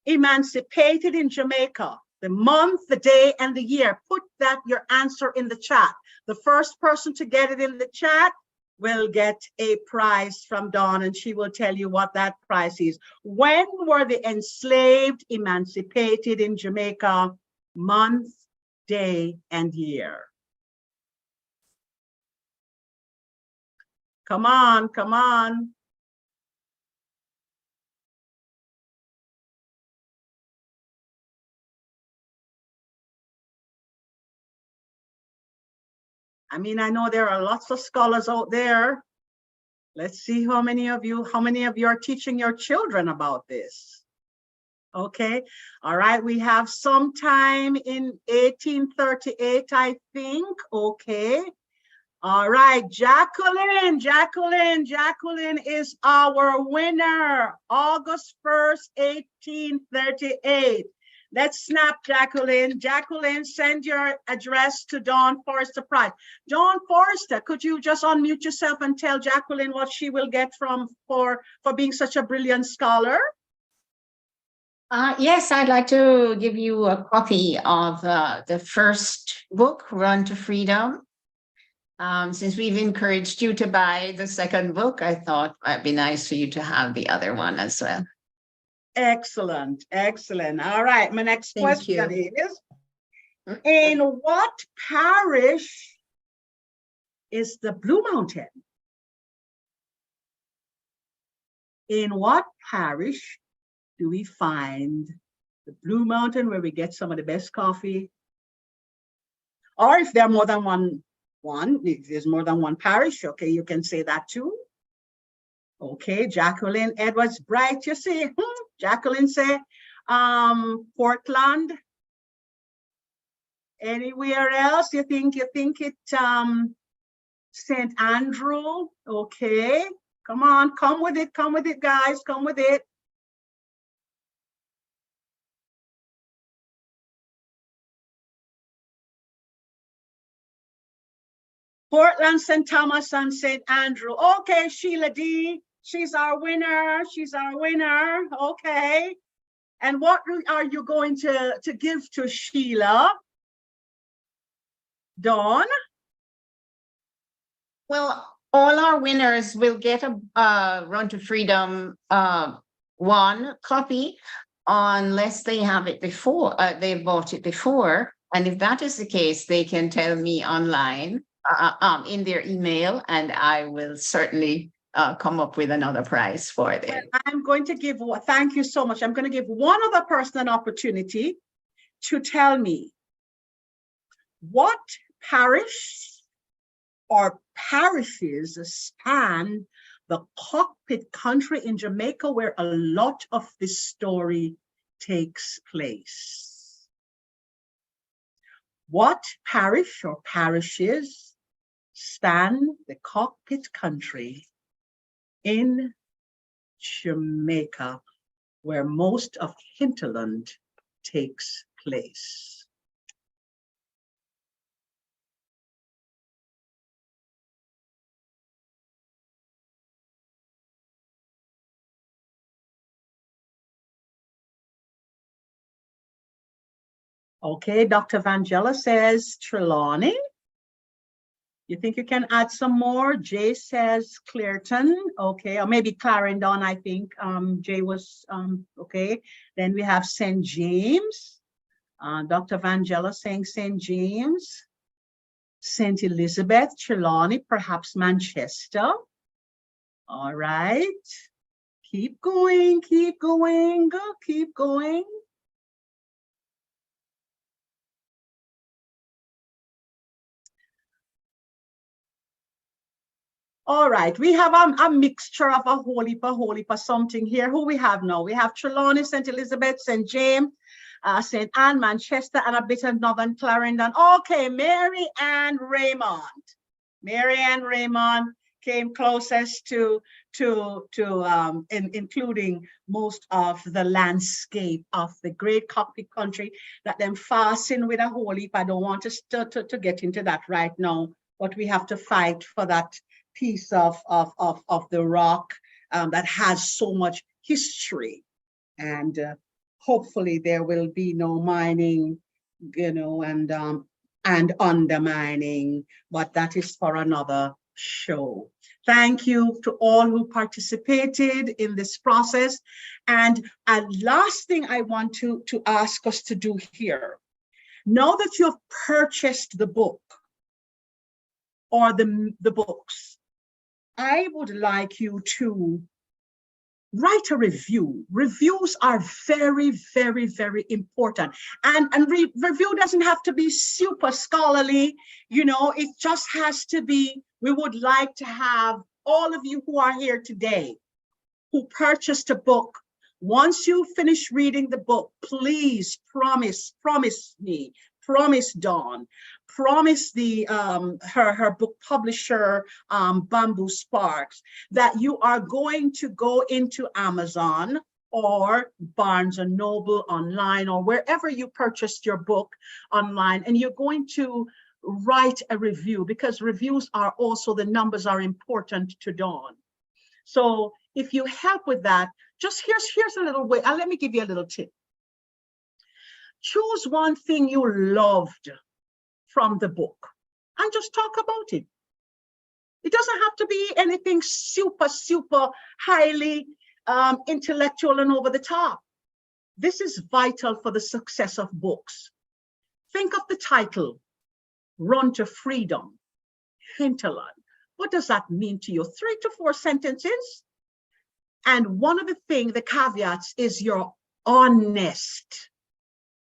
emancipated in Jamaica? The month, the day, and the year. Put your answer in the chat. The first person to get it in the chat will get a prize from Dawn, and she will tell you what that prize is. When were the enslaved emancipated in Jamaica? Month, day, and year. Come on, come on. I mean, I know there are lots of scholars out there. Let's see how many of you are teaching your children about this. Okay, all right, we have sometime in 1838, I think. Okay, all right, Jacqueline is our winner. August 1st, 1838. Let's snap, Jacqueline. Jacqueline, send your address to Dawn Forrester Price. Dawn Forrester, could you just unmute yourself and tell Jacqueline what she will get for being such a brilliant scholar? Yes, I'd like to give you a copy of the first book, Run to Freedom. Since we've encouraged you to buy the second book, I thought it'd be nice for you to have the other one as well. Excellent, excellent. All right, my next question is, in what parish is the Blue Mountain? In what parish do we find the Blue Mountain, where we get some of the best coffee? Or if there are more than if there's more than one parish, okay, you can say that too. Okay, Jacqueline Edwards Bright, you see, Jacqueline say, Portland. Anywhere else? You think it St. Andrew? Okay, come on, come with it, guys, come with it. Portland, St. Thomas, and St. Andrew. Okay, Sheila D. She's our winner. She's our winner. Okay. And what are you going to give to Sheila? Dawn? Well, all our winners will get a Run to Freedom 1 copy unless they have it before, they've bought it before. And if that is the case, they can tell me online in their email, and I will certainly come up with another prize for them. I'm going to give, thank you so much. I'm going to give one other person an opportunity to tell me What parish or parishes span the cockpit country in Jamaica where a lot of this story takes place? What parish or parishes span the cockpit country in Jamaica where most of Hinterland takes place? Okay, Dr. Vangela says Trelawney. You think you can add some more? Jay says Clearton. Okay, or maybe Clarendon, I think. Jay was, okay. Then we have St. James. Dr. Vangela saying St. James. St. Elizabeth, Trelawney, perhaps Manchester. All right. Keep going, keep going, keep going. All right, we have a mixture of a whole heap of something here. Who we have now? We have Trelawney, St. Elizabeth, St. James, St. Anne, Manchester, and a bit of Northern Clarendon. Okay, Mary Ann Raymond. Mary Ann Raymond came closest to including most of the landscape of the great cockpit country that them fasten with a whole heap. I don't want to get into that right now, but we have to fight for that piece of the rock that has so much history, and hopefully there will be no mining, you know, and undermining, but that is for another show. Thank you to all who participated in this process. And a last thing I want to ask us to do here, now that you've purchased the book or the books, I would like you to write a review. Reviews are very, very, very important. And review doesn't have to be super scholarly, you know, it just has to be, we would like to have all of you who are here today, who purchased a book, once you finish reading the book, please promise me, promise Dawn, promise the her book publisher, Bamboo Sparks, that you are going to go into Amazon or Barnes and Noble online or wherever you purchased your book online, and you're going to write a review, because reviews are also, the numbers are important to Dawn. So if you help with that, just here's a little way. Let me give you a little tip. Choose one thing you loved from the book and just talk about it. It doesn't have to be anything super highly intellectual and over the top. This is vital for the success of books. Think of the title, Run to Freedom, Hinterland. What does that mean to you? 3 to 4 sentences. And one of the things, the caveats, is you're honest.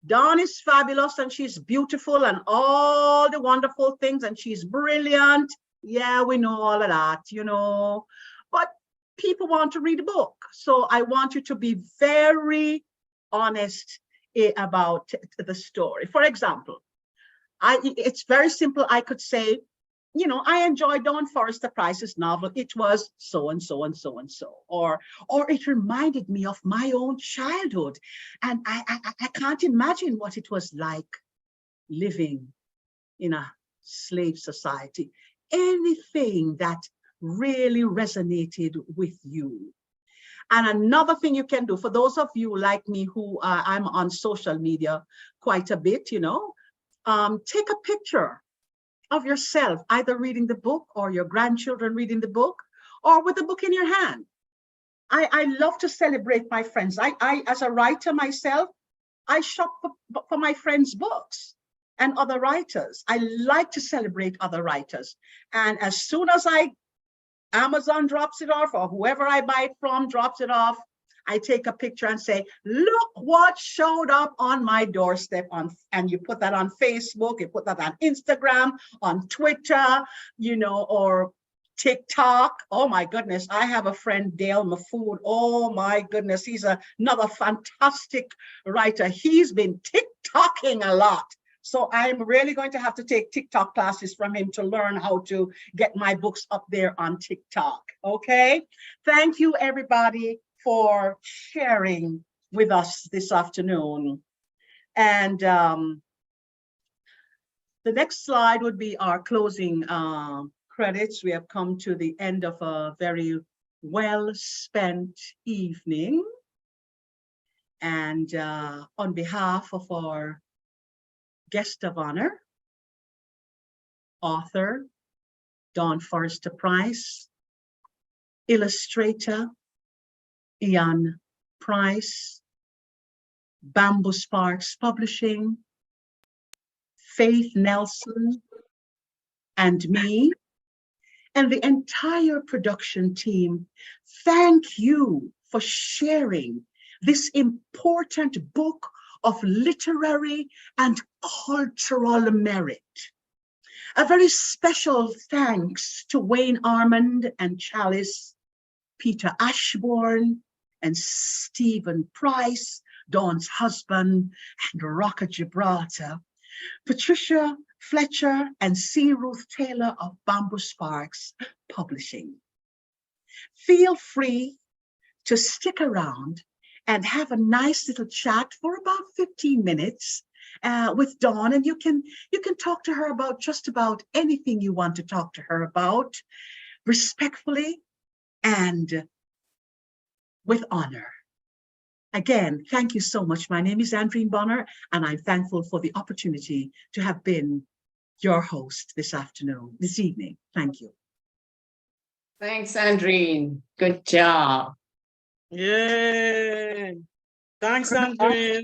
Dawn is fabulous and she's beautiful and all the wonderful things, and she's brilliant. Yeah, we know all of that, you know, but people want to read a book. So I want you to be very honest about the story. For example, it's very simple. I could say, you know, I enjoyed Dawn Forrester Price's novel. It was so and so and so and so, or it reminded me of my own childhood, and I can't imagine what it was like living in a slave society. Anything that really resonated with you. And another thing you can do, for those of you like me who I'm on social media quite a bit, you know, take a picture of yourself, either reading the book or your grandchildren reading the book, or with the book in your hand. I love to celebrate my friends. I as a writer myself, I shop for my friends' books and other writers. I like to celebrate other writers. And as soon as Amazon drops it off, or whoever I buy it from drops it off, I take a picture and say, look what showed up on my doorstep and you put that on Facebook, you put that on Instagram, on Twitter, or TikTok. Oh my goodness. I have a friend, Dale Mafood. Oh my goodness. He's another fantastic writer. He's been TikToking a lot. So I'm really going to have to take TikTok classes from him to learn how to get my books up there on TikTok. Okay. Thank you, everybody, for sharing with us this afternoon. And the next slide would be our closing credits. We have come to the end of a very well-spent evening. And on behalf of our guest of honor, author Dawn Forrester Price, illustrator Ian Price, Bamboo Sparks Publishing, Faith Nelson, and me, and the entire production team, thank you for sharing this important book of literary and cultural merit. A very special thanks to Wayne Armand and Chalice, Peter Ashbourne and Stephen Price, Dawn's husband, and Rocker Gibraltar, Patricia Fletcher and C. Ruth Taylor of Bamboo Sparks Publishing. Feel free to stick around and have a nice little chat for about 15 minutes with Dawn, and you can talk to her about just about anything you want to talk to her about, respectfully and with honor. Again, thank you so much. My name is Andreen Bonner, and I'm thankful for the opportunity to have been your host this evening. Thank you. Thanks, Andreen. Good job. Yay. Thanks, Andrea.